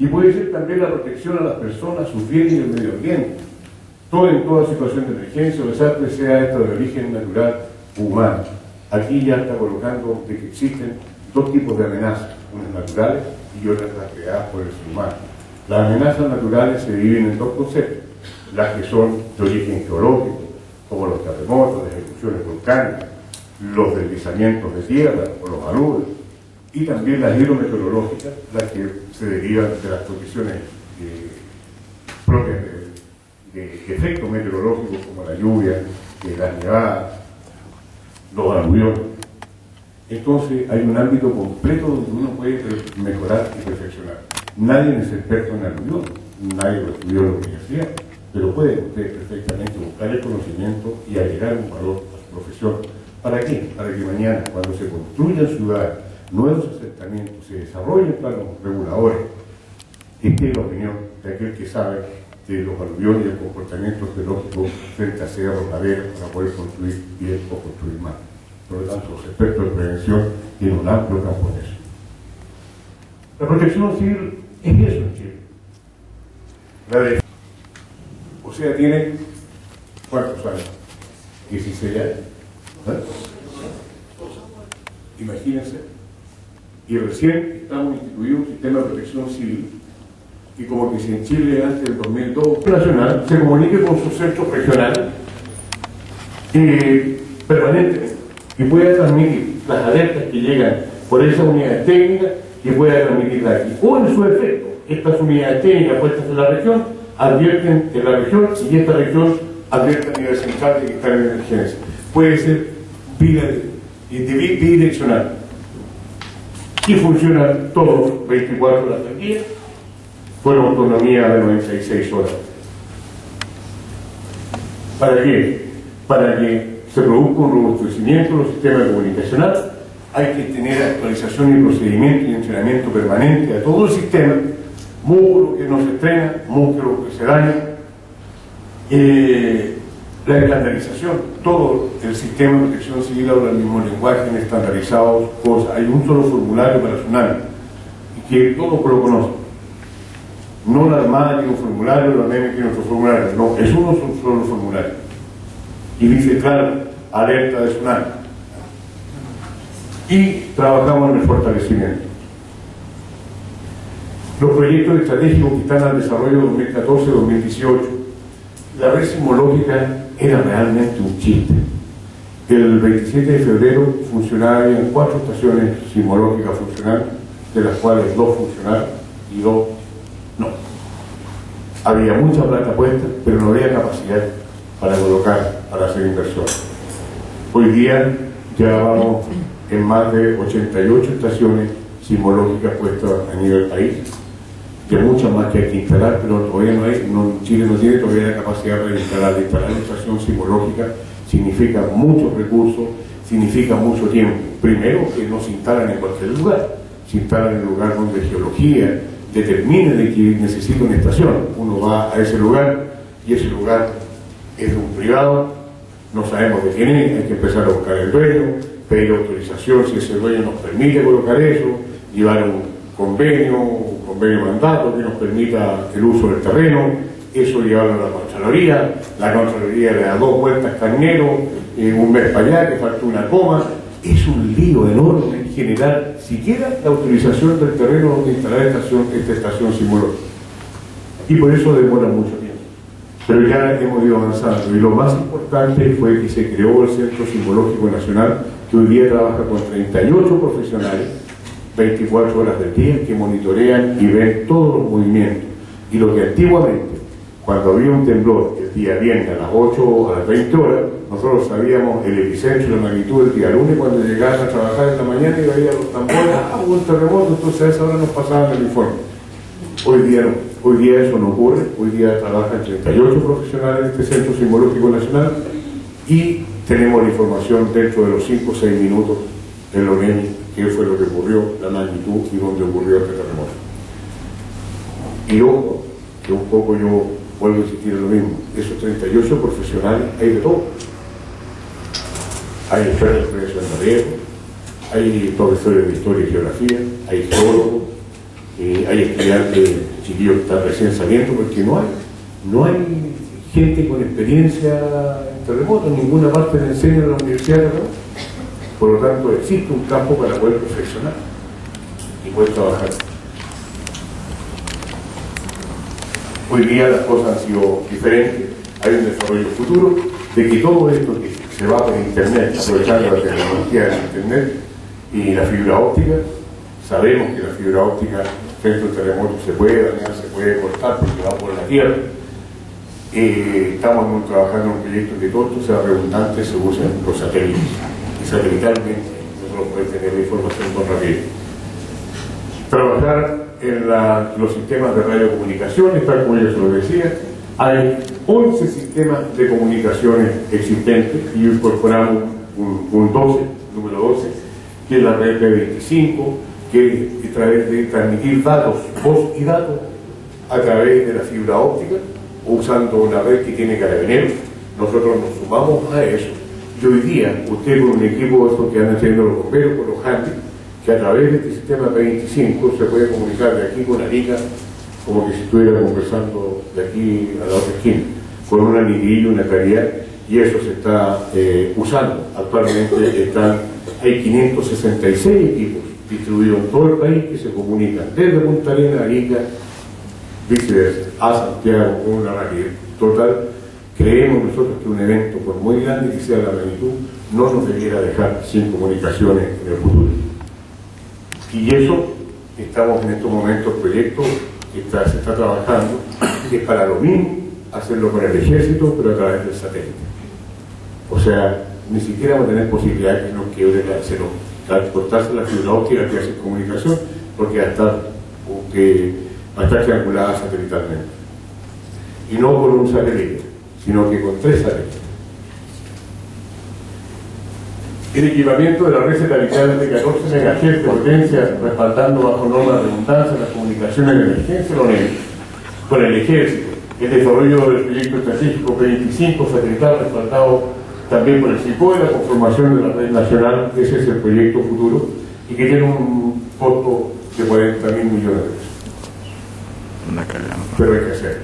Y puede ser también la protección a las personas, sus bienes y el medio ambiente. En toda situación de emergencia o desastre, sea esta de origen natural o humano. Aquí ya está colocando de que existen dos tipos de amenazas, unas naturales y otras las creadas por el ser humano. Las amenazas naturales se dividen en dos conceptos, las que son de origen geológico, como los terremotos, las erupciones volcánicas, los deslizamientos de tierra o los aludes, y también las hidrometeorológicas, las que se derivan de las condiciones propias de efectos meteorológicos como la lluvia, las nevadas, los aluviones. Entonces hay un ámbito completo donde uno puede mejorar y perfeccionar. Nadie es experto en aluvión, nadie lo estudió en la universidad, pero pueden ustedes perfectamente buscar el conocimiento y agregar un valor a su profesión. ¿Para qué? Para que mañana, cuando se construyan ciudades, nuevos asentamientos, se desarrollen planos reguladores, esté la opinión de aquel que sabe de los aluviones y el comportamiento geológico frente a cerros, laderas, para poder construir bien o construir mal. Por lo tanto, los expertos de prevención tienen un amplio campo en eso. La protección civil es eso en Chile. O sea, tiene ¿cuántos años? 16 años. Imagínense. Y recién estamos instituidos un sistema de protección civil. Y como que si en Chile antes del 2002 nacional se comunique con sus centros regionales permanentemente y pueda transmitir las alertas que llegan por esas unidades técnicas y pueda transmitirlas aquí. O en su efecto, estas unidades técnicas puestas en la región advierten en la región y esta región advierte a nivel central de que están en emergencia. Puede ser bidireccional y funcionan todos 24 horas al día con autonomía de 96 horas. ¿Para qué? Para que se produzca un robustecimiento de los sistemas comunicacionales. Hay que tener actualización y procedimiento y entrenamiento permanente a todo el sistema, músculo que no se estrena, músculo que se daña, la estandarización, todo el sistema de protección civil habla el mismo lenguaje, en estandarizados, cosas. Hay un solo formulario para tsunami, y que todos lo conocen. No la Armada tiene un formulario, la MEME tiene otro formulario, no, es uno solo formulario. Y dice, claro, alerta de tsunami. Y trabajamos en el fortalecimiento. Los proyectos estratégicos que están al desarrollo 2014-2018, la red sismológica era realmente un chiste. El 27 de febrero funcionaban 4 estaciones sismológicas funcionales, de las cuales 2 funcionaron y 2 no. Había mucha plata puesta, pero no había capacidad para colocar, para hacer inversión. Hoy día ya vamos en más de 88 estaciones sismológicas puestas a nivel país. De muchas más que hay que instalar, pero todavía no hay, Chile no tiene todavía la capacidad de instalar. Instalar una estación sismológica significa muchos recursos, significa mucho tiempo. Primero, que no se instalan en cualquier lugar, se instalan en el lugar donde geología determine de que necesita una estación. Uno va a ese lugar y ese lugar es de un privado, no sabemos de quién es, hay que empezar a buscar el dueño, pedir autorización si ese dueño nos permite colocar eso, llevar un convenio mandato que nos permita el uso del terreno, eso llevarlo a la Contraloría le da 2 vueltas carnero, un mes para allá, que falta una coma. Es un lío enorme generar siquiera la autorización del terreno donde instalar esta estación sismológica. Y por eso demora mucho tiempo. Pero ya hemos ido avanzando. Y lo más importante fue que se creó el Centro Sismológico Nacional, que hoy día trabaja con 38 profesionales, 24 horas del día, que monitorean y ven todos los movimientos. Y lo que antiguamente, cuando había un temblor el día viernes a las 8 o a las 20 horas, nosotros sabíamos el epicentro y la magnitud del día lunes cuando llegaban a trabajar en la mañana y veían los tambores, hubo un terremoto, entonces a esa hora nos pasaban el informe. Hoy día no, hoy día eso no ocurre, hoy día trabajan 38 profesionales en este Centro Sismológico Nacional y tenemos la información dentro de los 5 o 6 minutos en lo ONEMI, qué fue lo que ocurrió, la magnitud y dónde ocurrió este terremoto. Y ojo, que un poco yo vuelvo a insistir en lo mismo, esos 38 profesionales hay de todo. Hay expertos en prevención de riesgo, hay profesores de historia y geografía, hay geólogos, hay estudiantes chiquillos que están recién saliendo, porque no hay gente con experiencia en terremotos, en ninguna parte le enseñan en la universidad de terremotos. Por lo tanto, existe un campo para poder perfeccionar y poder trabajar. Hoy día las cosas han sido diferentes, hay un desarrollo futuro de que todo esto que se va por internet, aprovechando la tecnología del internet y la fibra óptica, Sabemos que la fibra óptica frente a un terremoto se puede dañar, se puede cortar porque va por la tierra. Estamos trabajando en un proyecto que todo esto sea redundante, se usen los satélites. Y satelitalmente nosotros podemos tener la información con rapidez. Trabajar en los sistemas de radiocomunicaciones, tal como yo se lo decía. Hay 11 sistemas de comunicaciones existentes y incorporamos un 12, número 12, que es la red P25, que es a través de transmitir datos, voz y datos, a través de la fibra óptica, usando una red que tiene Carabineros. Nosotros nos sumamos a eso. Y hoy día, usted con un equipo de estos que andan haciendo los bomberos, con los handy, que a través de este sistema P25 se puede comunicar de aquí con Arica, como que si estuviera conversando de aquí a la otra esquina, con una nitidez y una claridad, y eso se está usando. Actualmente hay 566 equipos distribuidos en todo el país que se comunican desde Punta Arenas, Arica, viceversa, a Santiago, con una rapidez total. Creemos nosotros que un evento, por muy grande que sea la magnitud, no nos debiera dejar sin comunicaciones en el futuro. Y eso, estamos en estos momentos proyectos que se está trabajando, que es para lo mismo hacerlo con el ejército, pero a través del satélite. O sea, ni siquiera vamos a tener posibilidad de que nos quiebre transportarse la fibra óptica que hace comunicación, porque va a estar triangulada satelitalmente. Y no con un satélite, sino que con 3 satélites. El equipamiento de la red satelital de 14 MHz de potencia, respaldando bajo normas de redundancia las comunicaciones de emergencia con el ejército. El desarrollo del proyecto estratégico P25 satelital, respaldado también por el CIPOE, la conformación de la red nacional. Ese es el proyecto futuro y que tiene un costo de 40.000 millones de pesos. Pero hay que hacer.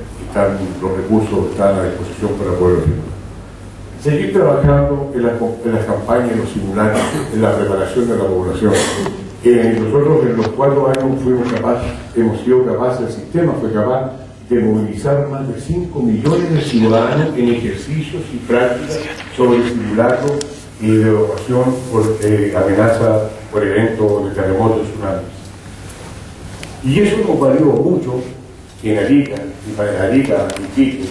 Los recursos están a disposición para poderlo hacer. Seguir trabajando en las campañas, en los simulacros, en la preparación de la población. Nosotros en los 4 años hemos sido capaces, el sistema fue capaz de movilizar más de 5 millones de ciudadanos en ejercicios y prácticas sobre simulacros y de evacuación por amenaza por eventos de terremotos y tsunamis. Y eso nos valió mucho en Arica, y Iquique,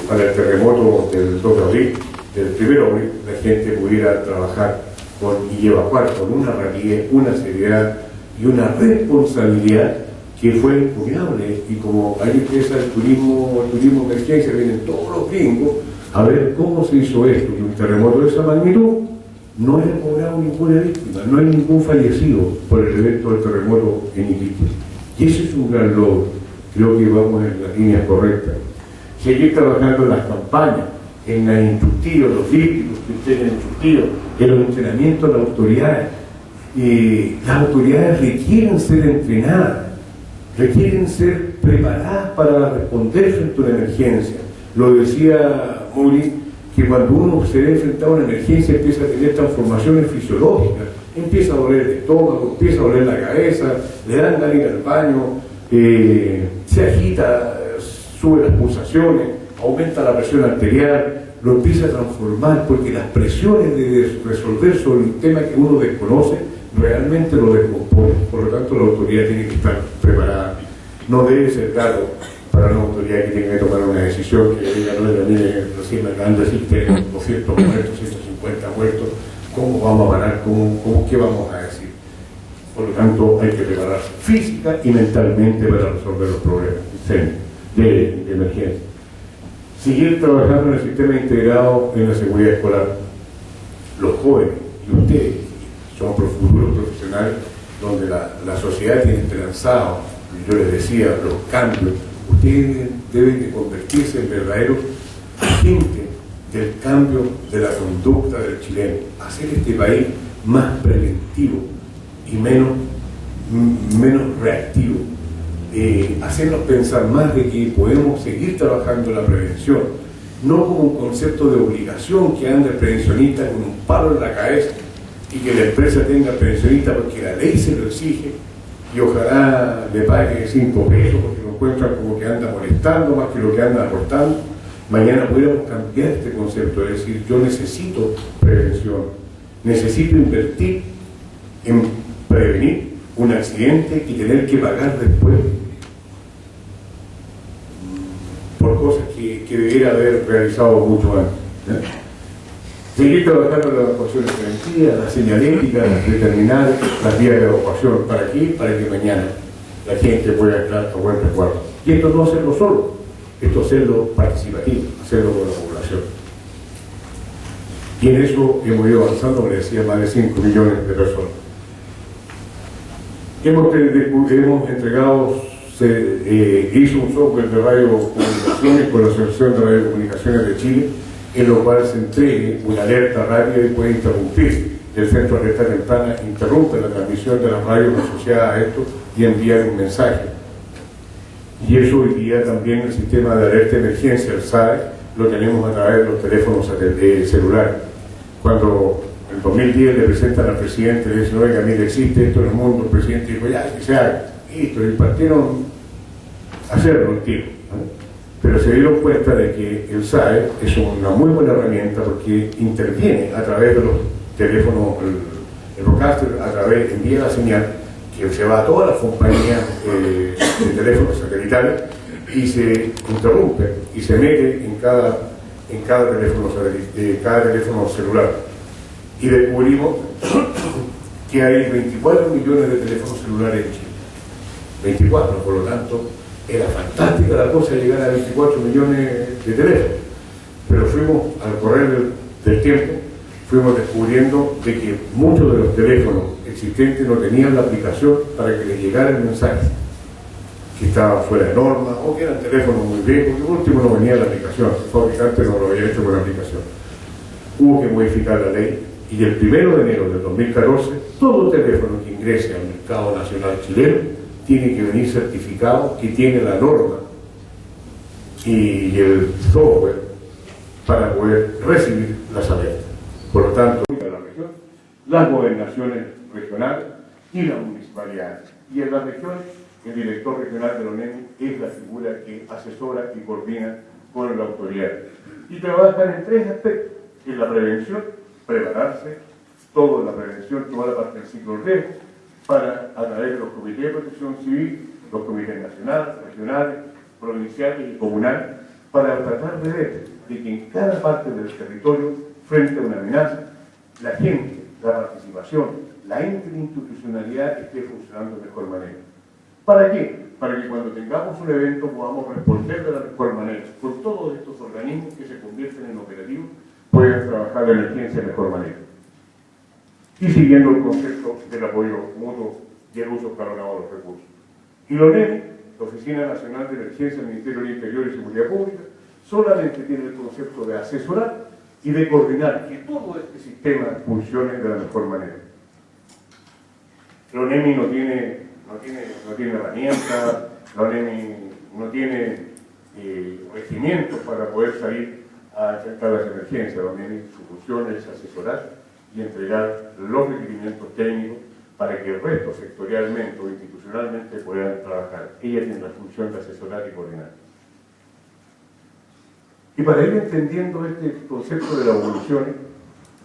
para el terremoto del 2 de abril, del 1 de abril, la gente pudiera trabajar y evacuar con una rapidez, una seriedad y una responsabilidad que fue incurable. Y como ahí empieza el turismo de emergencia, vienen todos los gringos a ver cómo se hizo esto. Y un terremoto de esa magnitud no haya cobrado ninguna víctima, no hay ningún fallecido por el evento del terremoto en Iquique. Y eso es un gran logro. Creo que vamos en la línea correcta. Seguir trabajando en las campañas, en los instructivos, los dípticos que ustedes han instructivo, en los entrenamientos de las autoridades. Las autoridades requieren ser entrenadas, requieren ser preparadas para responder frente a una emergencia. Lo decía Muri, que cuando uno se ve enfrentado a una emergencia empieza a tener transformaciones fisiológicas, empieza a doler el estómago, empieza a doler la cabeza, le dan ganas de ir al baño, se agita, sube las pulsaciones, aumenta la presión arterial, lo empieza a transformar, porque las presiones de resolver sobre un tema que uno desconoce realmente lo descompone. Por lo tanto, la autoridad tiene que estar preparada. No debe ser cargo para una autoridad que tenga que tomar una decisión que diga, no, recién me acaban de decir que 200 muertos, 150 muertos, ¿cómo vamos a parar? ¿Qué vamos a decir? Por lo tanto, hay que prepararse física y mentalmente para resolver los problemas de emergencia. Seguir trabajando en el sistema integrado en la seguridad escolar. Los jóvenes y ustedes son futuros profesionales donde la sociedad tiene esperanzado, yo les decía, los cambios. Ustedes deben de convertirse en verdaderos agentes del cambio de la conducta del chileno, hacer este país más preventivo y menos reactivo, hacernos pensar más de que podemos seguir trabajando en la prevención, no como un concepto de obligación que anda el prevencionista con un palo en la cabeza y que la empresa tenga prevencionista porque la ley se lo exige y ojalá le pague 5 pesos porque lo encuentran como que anda molestando más que lo que anda aportando. Mañana podríamos cambiar este concepto, es decir, yo necesito prevención, necesito invertir en prevenir un accidente y tener que pagar después por cosas que debiera haber realizado mucho antes. Seguir trabajando en las evacuaciones preventivas, la señalética, determinar las vías de evacuación. ¿Para qué? Para que mañana la gente pueda estar a buen resguardo. Y esto no hacerlo solo, esto hacerlo participativo, hacerlo con la población. Y en eso hemos ido avanzando, como decía, más de 5 millones de personas. Hemos entregado, hizo un software de radiocomunicaciones con la Asociación de Radiocomunicaciones de Chile, en lo cual se entregue una alerta rápida y puede interrumpir. El centro de alerta temprana interrumpe la transmisión de las radios asociadas a esto y envía un mensaje. Y eso hoy día también el sistema de alerta de emergencia, el SAE, lo tenemos a través de los teléfonos celulares. Cuando en 2010 le presentan al presidente, le dicen, oiga, mire, existe esto en el mundo, el presidente dijo, ya, que se haga. Listo, y partieron a hacerlo el tiro, ¿no? Pero se dieron cuenta de que el SAE es una muy buena herramienta porque interviene a través de los teléfonos, el broadcaster envía la señal que se va a todas las compañías de teléfonos satelitales y se interrumpe y se mete en cada teléfono celular. Y descubrimos que hay 24 millones de teléfonos celulares en Chile. 24, por lo tanto, era fantástica la cosa llegar a 24 millones de teléfonos. Pero fuimos, al correr del tiempo, fuimos descubriendo de que muchos de los teléfonos existentes no tenían la aplicación para que les llegara el mensaje, que estaba fuera de norma, o que eran teléfonos muy viejos, que por último no venía la aplicación, el fabricante no lo había hecho con la aplicación. Hubo que modificar la ley, y el 1 de enero del 2014, todo teléfono que ingrese al mercado nacional chileno tiene que venir certificado que tiene la norma y el software para poder recibir las alertas. Por lo tanto, la región, las gobernaciones regionales y las municipalidades. Y en las regiones, el director regional de la ONEMI es la figura que asesora y coordina con la autoridad. Y trabajan en 3 aspectos, en la prevención, prepararse, toda la prevención, toda la parte del ciclo de riesgo, para, a través de los comités de protección civil, los comités nacionales, regionales, provinciales y comunales, para tratar de ver de que en cada parte del territorio, frente a una amenaza, la gente, la participación, la interinstitucionalidad esté funcionando de mejor manera. ¿Para qué? Para que cuando tengamos un evento podamos responder de la mejor manera, con todos estos organismos que se convierten en operativos, puedan trabajar la emergencia de mejor manera. Y siguiendo el concepto del apoyo mutuo y el uso escalonado de los recursos. Y la ONEMI, la Oficina Nacional de Emergencia del Ministerio del Interior y Seguridad Pública, solamente tiene el concepto de asesorar y de coordinar que todo este sistema funcione de la mejor manera. La ONEMI no tiene herramientas, la ONEMI no tiene regimientos para poder salir a enfrentar las emergencias. La ONEMI, su función es asesorar y entregar los requerimientos técnicos para que el resto, sectorialmente o institucionalmente, puedan trabajar. Ella tiene la función de asesorar y coordinar. Y para ir entendiendo este concepto de la evolución,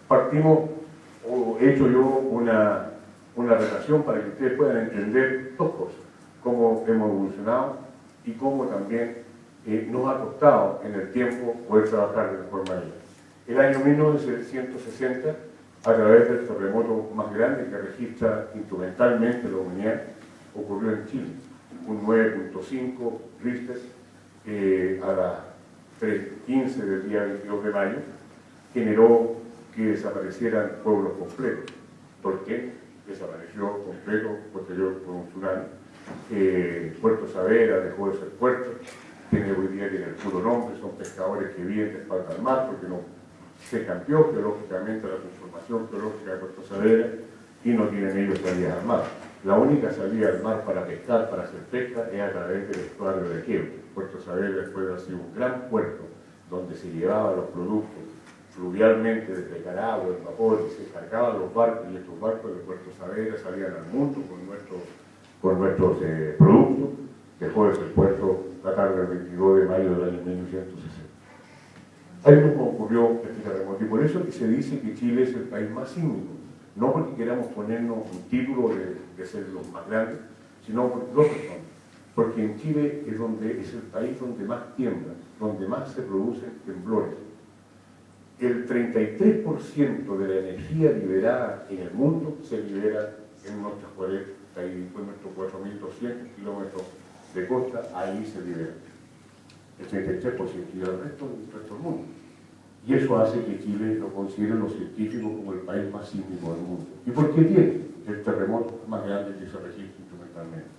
partimos, o he hecho yo una relación para que ustedes puedan entender 2 cosas: cómo hemos evolucionado y cómo también nos ha costado en el tiempo poder trabajar de mejor manera. El año 1960, a través del terremoto más grande que registra instrumentalmente la humanidad, ocurrió en Chile, un 9.5 Richter a las 3:15 del día 22 de mayo, generó que desaparecieran pueblos completos. ¿Por qué? Desapareció completo posterior por un tsunami. Puerto Saavedra dejó de ser puerto, hoy día tiene el puro nombre, son pescadores que viven de espalda al mar porque no se cambió geológicamente la conformación geológica de Puerto Saavedra y no tienen ellos salidas al mar. La única salida al mar para pescar, para hacer pesca, es a través del estuario de Quiebre. Puerto Saavedra después ha sido un gran puerto donde se llevaban los productos fluvialmente desde Caragua, el vapor, y se cargaban los barcos, y estos barcos de Puerto Saavedra salían al mundo con nuestros productos. Dejó de ser puerto la tarde del 22 de mayo del año 1960. Ahí nos ocurrió este terremoto, y por eso que se dice que Chile es el país más sísmico no porque queramos ponernos un título de ser los más grandes, sino por dos razones. Porque en Chile es el país donde más tiembla, donde más se producen temblores. El 33% de la energía liberada en el mundo se libera en nuestros 4.200 kilómetros de costa, ahí se libera. El 33% y el resto del mundo. Y eso hace que Chile lo consideren los científicos como el país más sísmico del mundo. ¿Y por qué tiene el terremoto más grande que se registra instrumentalmente?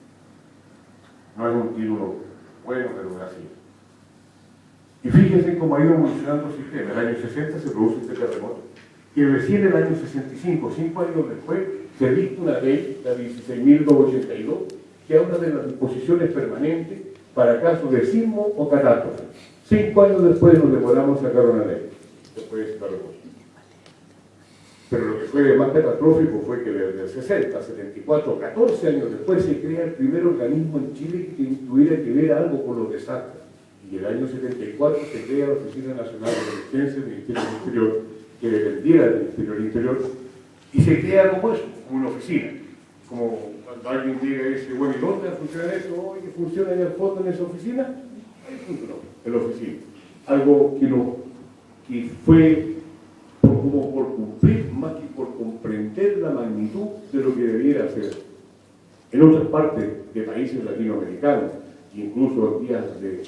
No es un título bueno, pero es así. Y fíjense cómo ha ido evolucionando el sistema. En el año 60 se produce este terremoto. Y recién en el año 65, 5 años después, se dicta una ley, la 16.282, que habla de las disposiciones permanentes para casos de sismo o catástrofe. 5 años después nos demoramos a sacar una ley, después de ese terremoto. Pero lo que fue más catastrófico fue que desde el 60, 74, 14 años después se crea el primer organismo en Chile que tuviera que ver algo con los desastres. Y en el año 74 se crea la Oficina Nacional de Emergencia del Ministerio del Interior, que dependiera del Ministerio del Interior, y se crea como eso, como una oficina. Como cuando alguien llega y dice, bueno, ¿y dónde funciona eso? Oye, ¿funciona en el fondo en esa oficina? Ahí funcionó, en la oficina. Algo que fue como por cumplir más que por comprender la magnitud de lo que debiera hacer. En otras partes de países latinoamericanos, incluso en días de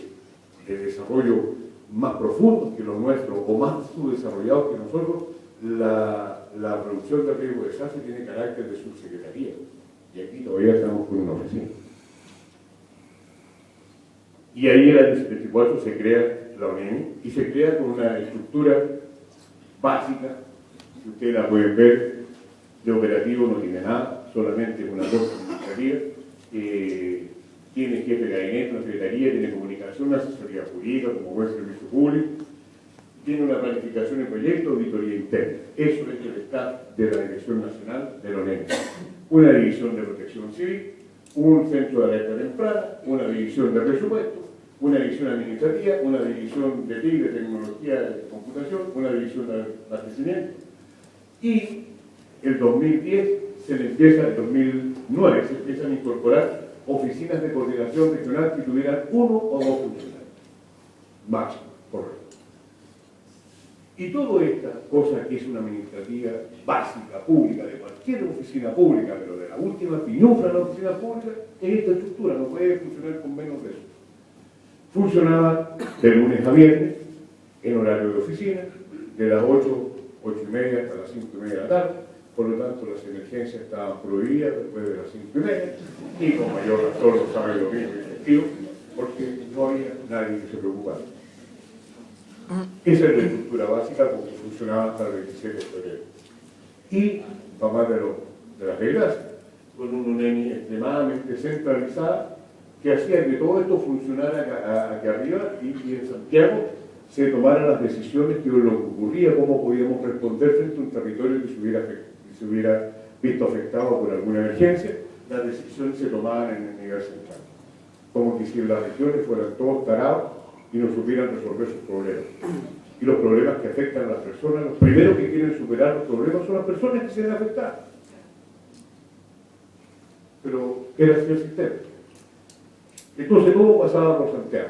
desarrollo más profundos que los nuestros o más subdesarrollados que nosotros, la reducción de riesgo de desastre tiene carácter de subsecretaría. Y aquí todavía estamos con una oficina. Y ahí en el año 74 se crea la ONEMI y se crea con una estructura básica, que ustedes la pueden ver, de operativo no tiene nada, solamente una cosa administrativa, tiene jefe de gabinete, una secretaría, tiene comunicación, una asesoría jurídica como buen servicio público, tiene una planificación de proyectos, auditoría interna. Eso es el staff de la Dirección Nacional de la ONEMI. Una división de protección civil, un centro de alerta temprana, una división de presupuesto, una división administrativa, una división de TIC, de tecnología de computación, una división de abastecimiento. Y el 2010 el 2009 se empiezan a incorporar oficinas de coordinación regional que tuvieran 1 o 2 funcionarios. Máximo, correcto. Y toda esta cosa que es una administrativa básica, pública, de cualquier oficina pública, pero de la última pinufla de la oficina pública, en esta estructura no puede funcionar con menos de eso. Funcionaba de lunes a viernes, en horario de oficina, de las 8, 8:30 hasta las 5:30 de la tarde. Por lo tanto, las emergencias estaban prohibidas después de las 5:30, y con mayor razón lo saben los mismos efectivos, porque no había nadie que se preocupara. Esa es la estructura básica porque funcionaba hasta el 27 de febrero. Y, para más de las reglas, con una ONEMI extremadamente centralizada, que hacía que todo esto funcionara aquí arriba y en Santiago se tomaran las decisiones que lo que ocurría, cómo podíamos responder frente a un territorio que se hubiera visto afectado por alguna emergencia. Las decisiones se tomaban en el nivel central. Como que si las regiones fueran todos tarados y no supieran resolver sus problemas. Y los problemas que afectan a las personas, los primeros que quieren superar los problemas son las personas que se ven afectadas. Pero era así el sistema. Entonces todo pasaba por Santiago.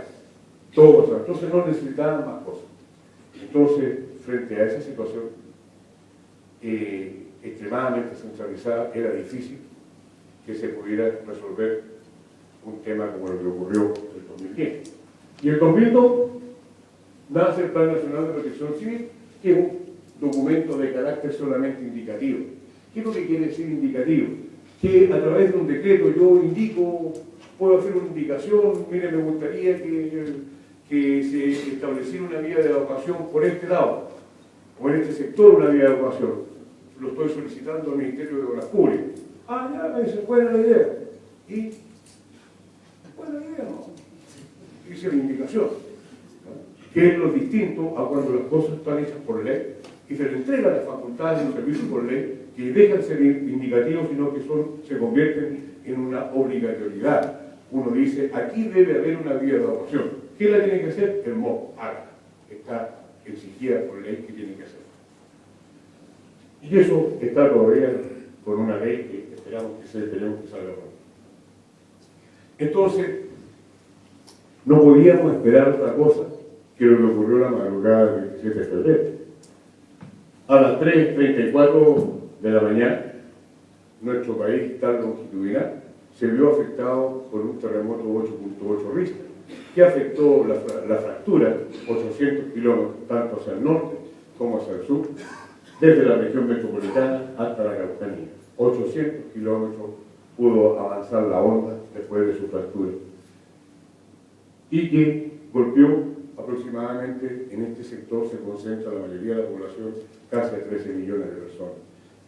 Todo pasaba. Entonces no necesitaban más cosas. Entonces, frente a esa situación extremadamente centralizada, era difícil que se pudiera resolver un tema como lo que ocurrió en el 2010. Y en 2002 nace el Plan Nacional de Protección Civil, que es un documento de carácter solamente indicativo. ¿Qué es lo que quiere decir indicativo? Que a través de un decreto yo indico, puedo hacer una indicación, mire, me gustaría que se estableciera una vía de evacuación por este lado, o en este sector una vía de evacuación. Lo estoy solicitando al Ministerio de Obras Públicas. Ah, ya, me dice, buena la idea. Y, buena idea, ¿no? Dice la indicación, ¿no? Que es lo distinto a cuando las cosas están hechas por ley y se le entregan las facultades y los servicios por ley que dejan de ser indicativos, sino que se convierten en una obligatoriedad. Uno dice, aquí debe haber una vía de evacuación. ¿Qué la tiene que hacer? El MOB, haga. Está exigida por ley que tiene que hacer. Y eso está todavía con una ley que esperemos que salga pronto. Entonces, no podíamos esperar otra cosa que lo que ocurrió la madrugada del 27 de febrero. A las 3:34 de la mañana, nuestro país tan longitudinal se vio afectado por un terremoto 8.8 Richter, que afectó la fractura 800 kilómetros, tanto hacia el norte como hacia el sur, desde la región metropolitana hasta la Araucanía. 800 kilómetros pudo avanzar la onda después de su fractura. Y que golpeó aproximadamente, en este sector se concentra la mayoría de la población, casi a 13 millones de personas,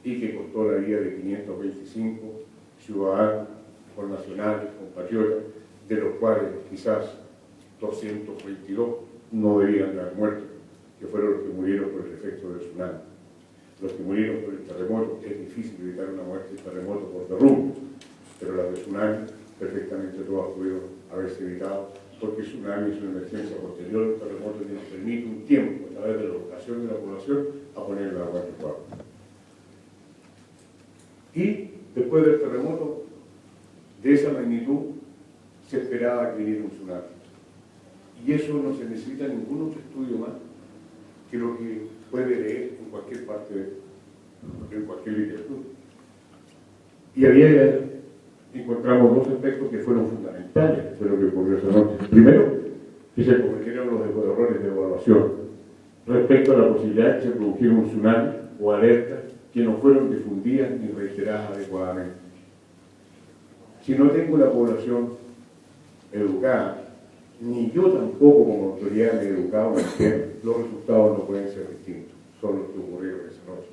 y que costó la vida de 525 ciudadanos, connacionales, compatriotas, de los cuales quizás 222 no debían haber muerto, que fueron los que murieron por el efecto del tsunami. Los que murieron por el terremoto, es difícil evitar una muerte de terremoto por derrumbe, pero las de tsunami perfectamente todas pudieron haberse evitado, porque el tsunami es una emergencia posterior al terremoto que nos permite un tiempo, a través de la educación de la población, a poner la agua en el cuadro. Y después del terremoto de esa magnitud, se esperaba que viniera un tsunami. Y eso no se necesita ningún otro estudio más que lo que puede leer en cualquier parte, en cualquier literatura. Y encontramos dos aspectos que fueron fundamentales de lo que ocurrió esa noche. Primero, que se cometieron los errores de evaluación respecto a la posibilidad de que se produjera un tsunami o alertas que no fueron difundidas ni reiteradas adecuadamente. Si no tengo la población educada, ni yo tampoco como autoridad me he educado en el tema, los resultados no pueden ser distintos, son los que ocurrieron esa noche.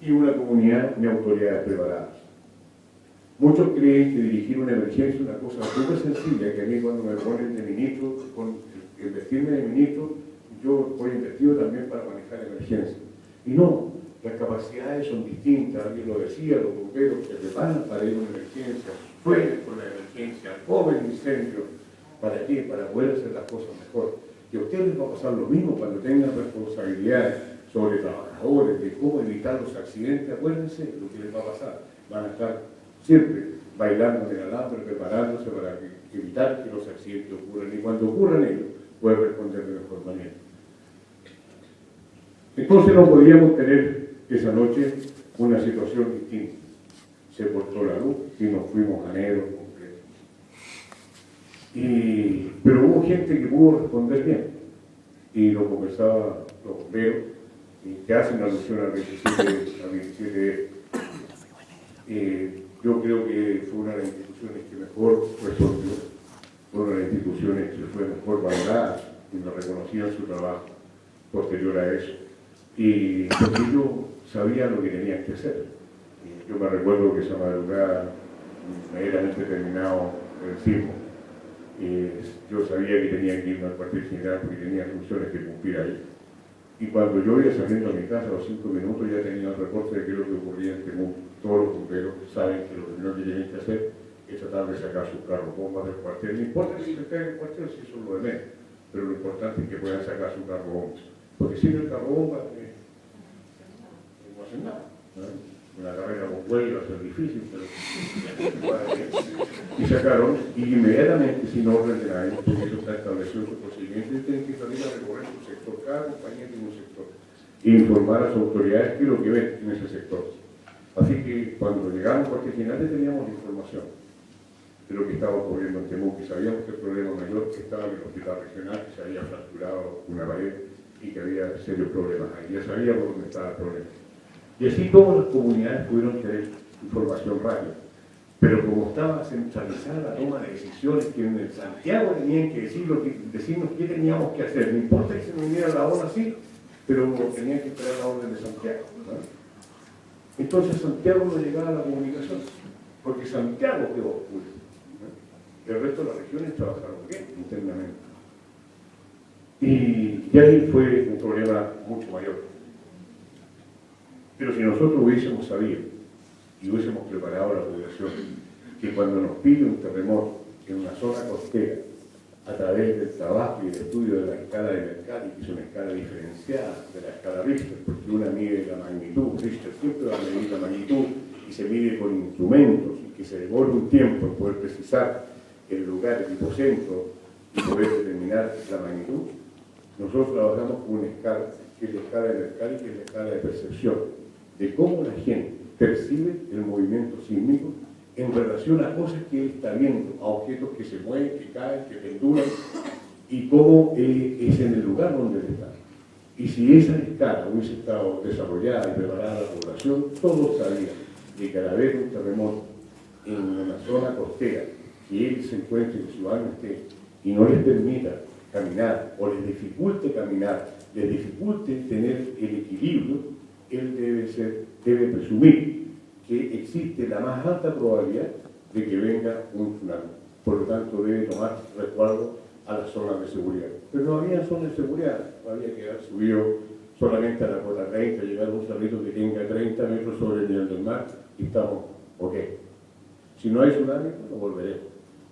Y una comunidad ni autoridades preparadas. Muchos creen que dirigir una emergencia es una cosa súper sencilla, que a mí cuando me ponen de ministro, con el vestirme de ministro, yo voy investido también para manejar emergencias. Y no, las capacidades son distintas, alguien lo decía, los bomberos se preparan para ir a una emergencia, suelen por la emergencia, comen incendios. ¿Para qué? Para poder hacer las cosas mejor. Y a ustedes les va a pasar lo mismo cuando tengan responsabilidades sobre trabajadores, de cómo evitar los accidentes. Acuérdense lo que les va a pasar. Van a estar siempre bailando en el alambre, preparándose para evitar que los accidentes ocurran. Y cuando ocurran ellos, pueden responder de mejor manera. Entonces no podíamos tener esa noche una situación distinta. Se cortó la luz y nos fuimos a negro completo. Pero hubo gente que pudo responder bien. Y lo conversaba los bomberos, que hacen alusión al 27 yo creo que fue una de las instituciones que mejor resolvió, fue una de las instituciones que fue mejor valorada y nos reconocían su trabajo posterior a eso. Y porque ellos sabían lo que tenían que hacer. Yo me recuerdo que esa madrugada me era terminado el sismo. Yo sabía que tenía que irme al cuartel general porque tenía funciones que cumplir ahí. Y cuando yo iba saliendo a mi casa a los 5 minutos ya tenía el reporte de qué es lo que ocurría en Temuco. Todos los bomberos saben que lo primero que tienen que hacer es tratar de sacar sus carros bombas del cuartel. No importa si se cae el cuartel, si eso es lo de menos, pero lo importante es que puedan sacar su carro bomba. Porque sin el carro bomba no hacen nada. ¿No? Una carrera con cuello va a ser difícil, pero y sacaron, y inmediatamente, sin orden de nadie, porque eso está establecido en su procedimiento, y tienen que salir a recorrer su sector, cada compañía tiene un sector, e informar a las autoridades qué es lo que ven en ese sector. Así que cuando llegamos a cuartel general teníamos la información de lo que estaba ocurriendo en Temuco, y sabíamos que el problema mayor que estaba en el hospital regional, que se había fracturado una pared y que había serios problemas ahí, ya sabíamos dónde estaba el problema. Y así todas las comunidades pudieron tener información rápida. Pero como estaba centralizada la toma de decisiones, que en el Santiago tenían que decirnos qué teníamos que hacer. No importa que se nos viniera la orden así, pero tenían que esperar la orden de Santiago, ¿no? Entonces Santiago no llegaba a la comunicación, porque Santiago quedó oscuro, ¿no? El resto de las regiones trabajaron bien internamente. Y ahí fue un problema mucho mayor. Pero si nosotros hubiésemos sabido y hubiésemos preparado a la población que cuando nos pide un terremoto en una zona costera, a través del trabajo y el estudio de la escala de Mercalli, que es una escala diferenciada de la escala Richter, porque una mide la magnitud, Richter siempre va a medir la magnitud y se mide con instrumentos y que se demora un tiempo en poder precisar el lugar, el hipocentro y poder determinar la magnitud. Nosotros trabajamos con una escala, que es la escala de Mercalli, que es la escala de percepción, de cómo la gente percibe el movimiento sísmico en relación a cosas que él está viendo, a objetos que se mueven, que caen, que pendulan, y cómo es en el lugar donde él está. Y si esa escala hubiese estado desarrollada y preparada la población, todos sabían de que al haber un terremoto en una zona costera, que él se encuentre, que su alma esté, y no les permita caminar, o les dificulte caminar, les dificulte tener el equilibrio, él debe presumir que existe la más alta probabilidad de que venga un tsunami. Por lo tanto, debe tomar resguardo a las zonas de seguridad. Pero no había zonas de seguridad, había que haber subido solamente a la cota 30, llegar a un cerrito que tenga 30 metros sobre el nivel del mar y estamos ok. Si no hay tsunami, no volveremos.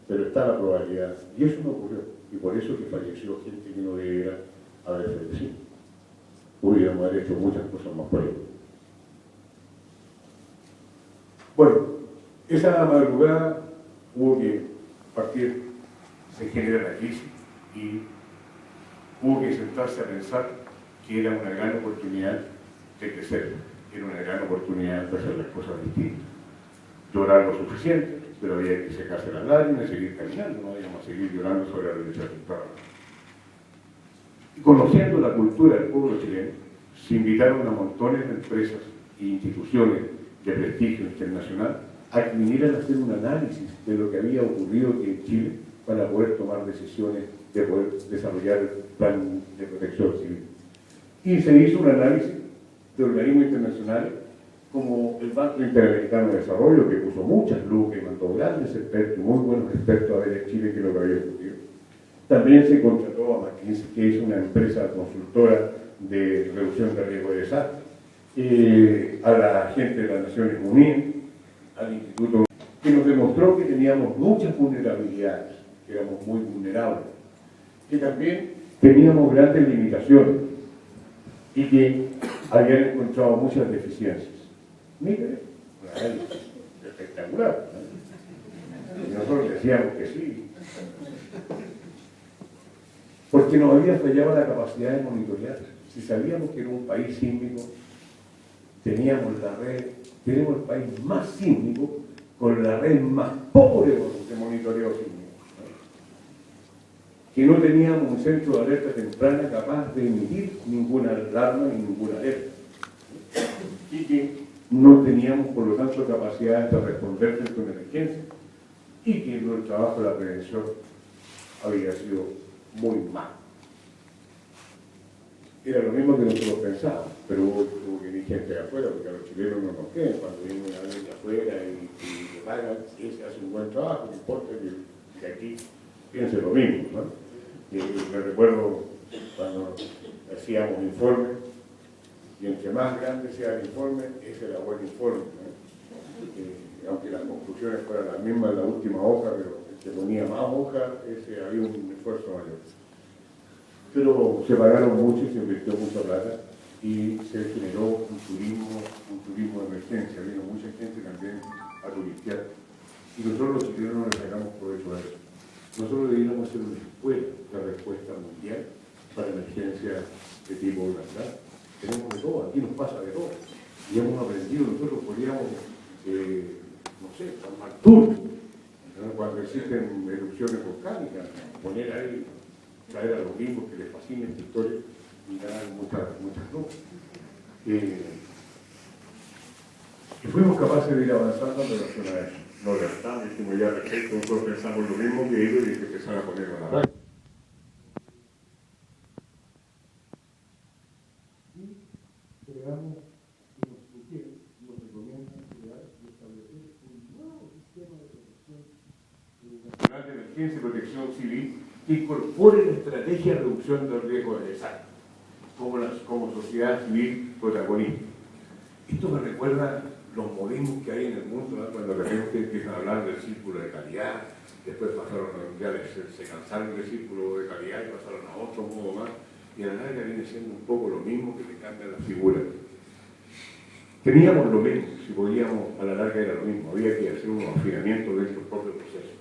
Pero está la probabilidad. Y eso no ocurrió. Y por eso que falleció gente que no debiera haber fallecido. Hubiéramos haber hecho muchas cosas más por ello. Bueno, esa madrugada hubo que partir, se genera la crisis y hubo que sentarse a pensar que era una gran oportunidad de crecer, era una gran oportunidad de hacer las cosas distintas. Llorar lo suficiente, pero había que secarse las lágrimas y seguir caminando, no íbamos a seguir llorando sobre la derecha del Estado. Y conociendo la cultura del pueblo chileno, se invitaron a montones de empresas e instituciones de prestigio internacional a que vinieran a hacer un análisis de lo que había ocurrido aquí en Chile para poder tomar decisiones de poder desarrollar el plan de protección civil. Y se hizo un análisis de organismos internacionales como el Banco Interamericano de Desarrollo, que puso muchas luces, mandó grandes expertos, muy buenos expertos a ver en Chile qué es lo que había ocurrido. También se contrató a McKinsey, que es una empresa consultora de reducción de riesgo de desastre, a la gente de las Naciones Unidas, al Instituto, que nos demostró que teníamos muchas vulnerabilidades, que éramos muy vulnerables, que también teníamos grandes limitaciones y que habían encontrado muchas deficiencias. Mire, una análisis espectacular, ¿no? Y nosotros decíamos que sí, porque nos había fallado la capacidad de monitorear. Si sabíamos que era un país sísmico, teníamos la red, tenemos el país más sísmico con la red más pobre de monitoreo sísmico, ¿no? Que no teníamos un centro de alerta temprana capaz de emitir ninguna alarma ni ninguna alerta, ¿no? Y que no teníamos, por lo tanto, capacidad de responder frente a una emergencia y que el trabajo de la prevención había sido muy malo. Era lo mismo que nosotros pensábamos, pero hubo que venir gente de afuera, porque a los chilenos no nos queden, cuando viene una vez de afuera y le pagan, y se hace un buen trabajo, no importa que aquí piense lo mismo, ¿no? Me recuerdo cuando hacíamos informes, y entre más grande sea el informe, ese era buen informe, ¿no? Aunque las conclusiones fueran las mismas en la última hoja, pero se ponía más hoja, ese había un esfuerzo mayor. Pero se pagaron mucho y se invirtió mucha plata y se generó un turismo de emergencia. Vino mucha gente también a turistear. Y nosotros los chilenos no le sacamos provecho a eso. Nosotros debíamos hacer una escuela de respuesta mundial para emergencias de tipo natural. Tenemos de todo, aquí nos pasa de todo. Y hemos aprendido, nosotros podíamos, no sé, armar tour, ¿no? Cuando existen erupciones volcánicas, poner ahí, traer a los mismos que les fascina esta historia y ganar muchas luces. Y fuimos capaces de ir avanzando en relación a eso. No levantamos, dijimos ya perfecto, nosotros pensamos lo mismo que ellos y que empezaron a poner a la radio. Y creamos y nos sugieren, nos recomiendan crear y establecer un nuevo sistema de protección nacional de emergencia y protección civil que incorpore la estrategia de reducción del riesgo de desastre como sociedad civil protagonista. Esto me recuerda los modismos que hay en el mundo, ¿no? Cuando de repente empiezan a hablar del círculo de calidad, después pasaron se cansaron del círculo de calidad y pasaron a otro modo más, y a la larga viene siendo un poco lo mismo que te cambian las figuras. Teníamos lo mismo, si podíamos, a la larga era lo mismo, había que hacer un afinamiento de nuestro propio proceso.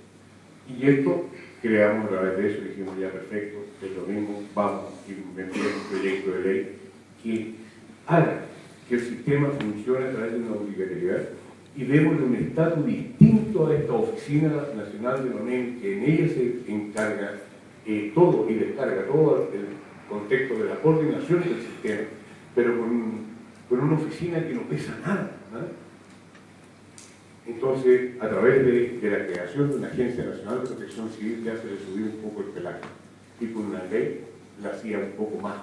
Y esto creamos a través de eso, dijimos ya perfecto, es lo mismo, vamos a inventar un proyecto de ley que haga que el sistema funcione a través de una obligatoriedad y démosle un estatus distinto a esta Oficina Nacional de la ONEMI, que en ella se encarga todo y descarga todo el contexto de la coordinación del sistema, pero con una oficina que no pesa nada, ¿no? Entonces, a través de la creación de una Agencia Nacional de Protección Civil ya se le subió un poco el pelaje, y con una ley la hacía un poco más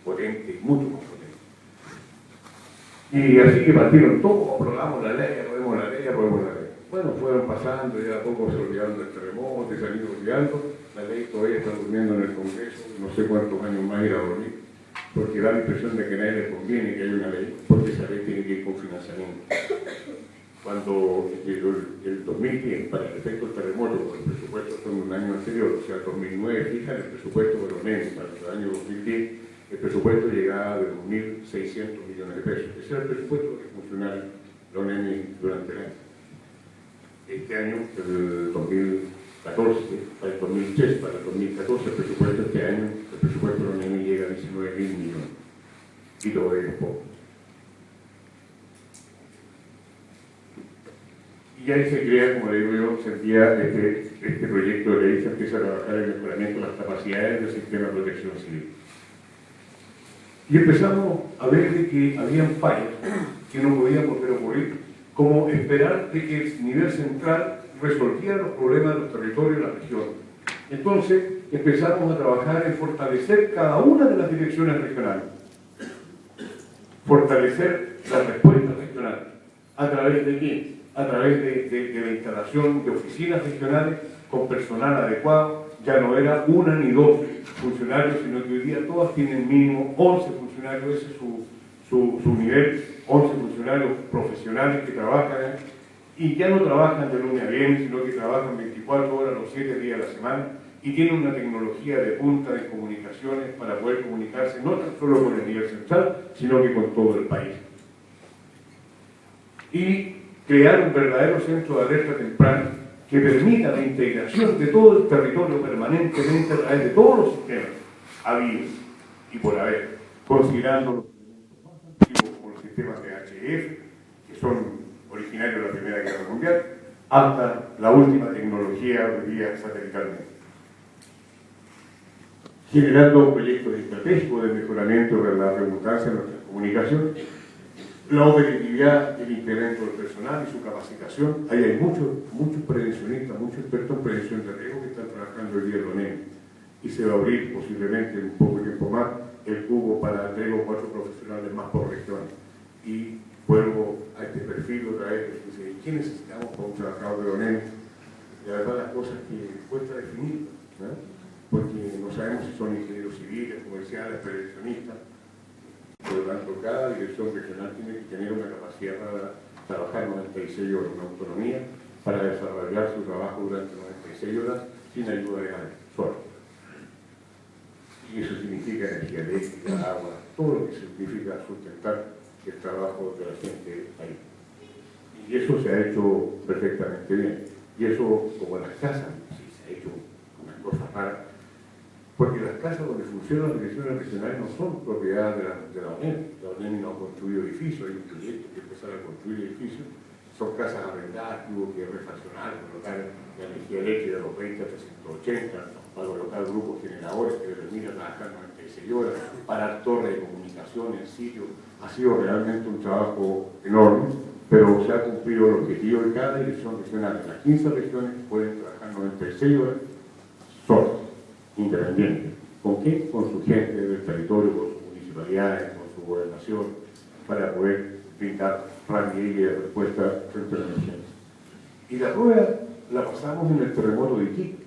potente, mucho más potente. Y así que partieron todos, aprobamos la ley, aprobamos la ley, aprobamos la ley. Bueno, fueron pasando, ya a poco se olvidaron del terremoto, y se han ido olvidando, la ley todavía está durmiendo en el Congreso, no sé cuántos años más irá a dormir, porque da la impresión de que a nadie le conviene que haya una ley, porque esa ley tiene que ir con financiamiento. Cuando el 2010, para el efecto del terremoto, con el presupuesto fue en un año anterior, o sea, 2009, fijan el presupuesto de los NEMI para el año 2010, el presupuesto llegaba de 2.600 millones de pesos. Ese era el presupuesto que funcionaba los NEMI durante el año. Este año, el 2014, para el 2013, para el 2014, el presupuesto de este año, el presupuesto de los NEMI llega a 19.000 millones. Y todavía es poco. Y ahí se crea, como le digo yo, se envía este proyecto de ley, se empieza a trabajar en el mejoramiento de las capacidades del sistema de protección civil. Y empezamos a ver de que habían fallas que no podían volver a ocurrir, como esperar de que el nivel central resolviera los problemas de los territorios de la región. Entonces empezamos a trabajar en fortalecer cada una de las direcciones regionales, fortalecer la respuesta regional. ¿A través de qué? A través de la instalación de oficinas regionales con personal adecuado. Ya no era una ni dos funcionarios, sino que hoy día todas tienen mínimo 11 funcionarios, ese es su nivel, 11 funcionarios profesionales que trabajan, y ya no trabajan de lunes a viernes, sino que trabajan 24 horas los 7 días de la semana, y tienen una tecnología de punta de comunicaciones para poder comunicarse no tan solo con el nivel central, sino que con todo el país. Y crear un verdadero centro de alerta temprana que permita la integración de todo el territorio permanentemente a través de todos los sistemas habidos y por haber, considerando los elementos más antiguos como los sistemas de HF, que son originarios de la Primera Guerra Mundial, hasta la última tecnología hoy día satelitalmente. Generando proyectos estratégicos de mejoramiento de la redundancia de nuestra comunicación, la operatividad, el incremento del personal y su capacitación. Ahí hay muchos prevencionistas, muchos expertos en prevención de riesgo que están trabajando hoy día en la ONEMI. Y se va a abrir posiblemente en un poco tiempo más el cubo para 3 o 4 profesionales más por región. Y vuelvo a este perfil otra vez, que dice, ¿qué necesitamos para un trabajador de la ONEMI? Y la verdad las cosas que cuesta definir, ¿no? Porque no sabemos si son ingenieros civiles, comerciales, prevencionistas. Por lo tanto, cada dirección regional tiene que tener una capacidad para trabajar 96 horas, una autonomía para desarrollar su trabajo durante 96 horas sin ayuda de nadie, solo. Y eso significa energía eléctrica, agua, todo lo que significa sustentar el trabajo de la gente ahí. Y eso se ha hecho perfectamente bien. Y eso, como las casas, sí, se ha hecho unas cosas raras. Porque las casas donde funcionan las direcciones regionales no son propiedad de la ONEMI. La ONEMI no ha construido edificios, hay un proyecto que empezar a construir edificios. Son casas arrendadas que hubo que refaccionar, colocar la energía eléctrica de los 20 a 380, para colocar grupos generadores que le permitan trabajar 96 horas, parar torres de comunicación en sitio. Ha sido realmente un trabajo enorme, pero se ha cumplido el objetivo de cada dirección regional. En las 15 regiones pueden trabajar 96 horas solas, independiente. ¿Con qué? Con su gente del territorio, con sus municipalidades, con su gobernación, para poder brindar rapidez y respuesta frente a la emergencia. Y la prueba la pasamos en el terremoto de Iquique,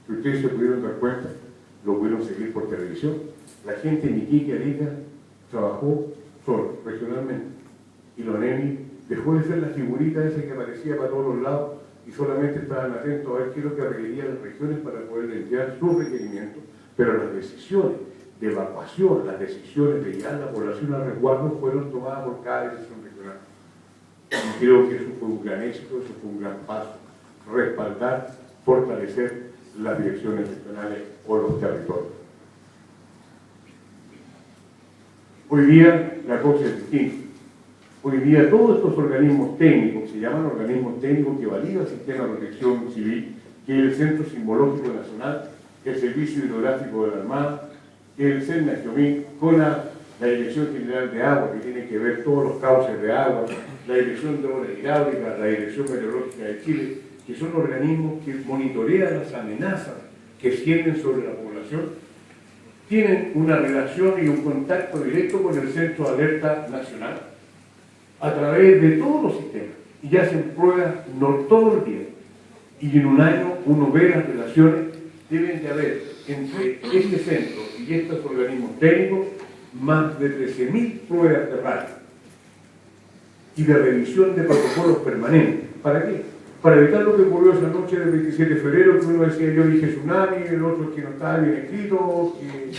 que ustedes se pudieron dar cuenta, lo pudieron seguir por televisión. La gente en Iquique, Arica, trabajó solo, regionalmente, y la ONEMI dejó de ser la figurita esa que aparecía para todos los lados y solamente estaban atentos a ver qué es lo que requerían las regiones para poder enviar sus requerimientos, pero las decisiones de evacuación, las decisiones de llevar a la población al resguardo fueron tomadas por cada decisión regional. Y creo que eso fue un gran éxito, eso fue un gran paso, respaldar, fortalecer las direcciones regionales o los territorios. Hoy día la cosa es distinta. Hoy día todos estos organismos técnicos, se llaman organismos técnicos que validan el sistema de protección civil, que es el Centro Sismológico Nacional, el Servicio Hidrográfico de la Armada, el CERNA-GEOMIN, con la Dirección General de Agua, que tiene que ver todos los cauces de agua, la Dirección de Obras Hidráulicas, la Dirección Meteorológica de Chile, que son organismos que monitorean las amenazas que sienten sobre la población, tienen una relación y un contacto directo con el Centro de Alerta Nacional a través de todos los sistemas y hacen pruebas no todos los días. Y en un año uno ve las relaciones, deben de haber entre este centro y estos organismos técnicos más de 13.000 pruebas de radio y de revisión de protocolos permanentes. ¿Para qué? Para evitar lo que ocurrió esa noche del 27 de febrero, que uno decía yo dije tsunami, el otro que no estaba bien escrito, que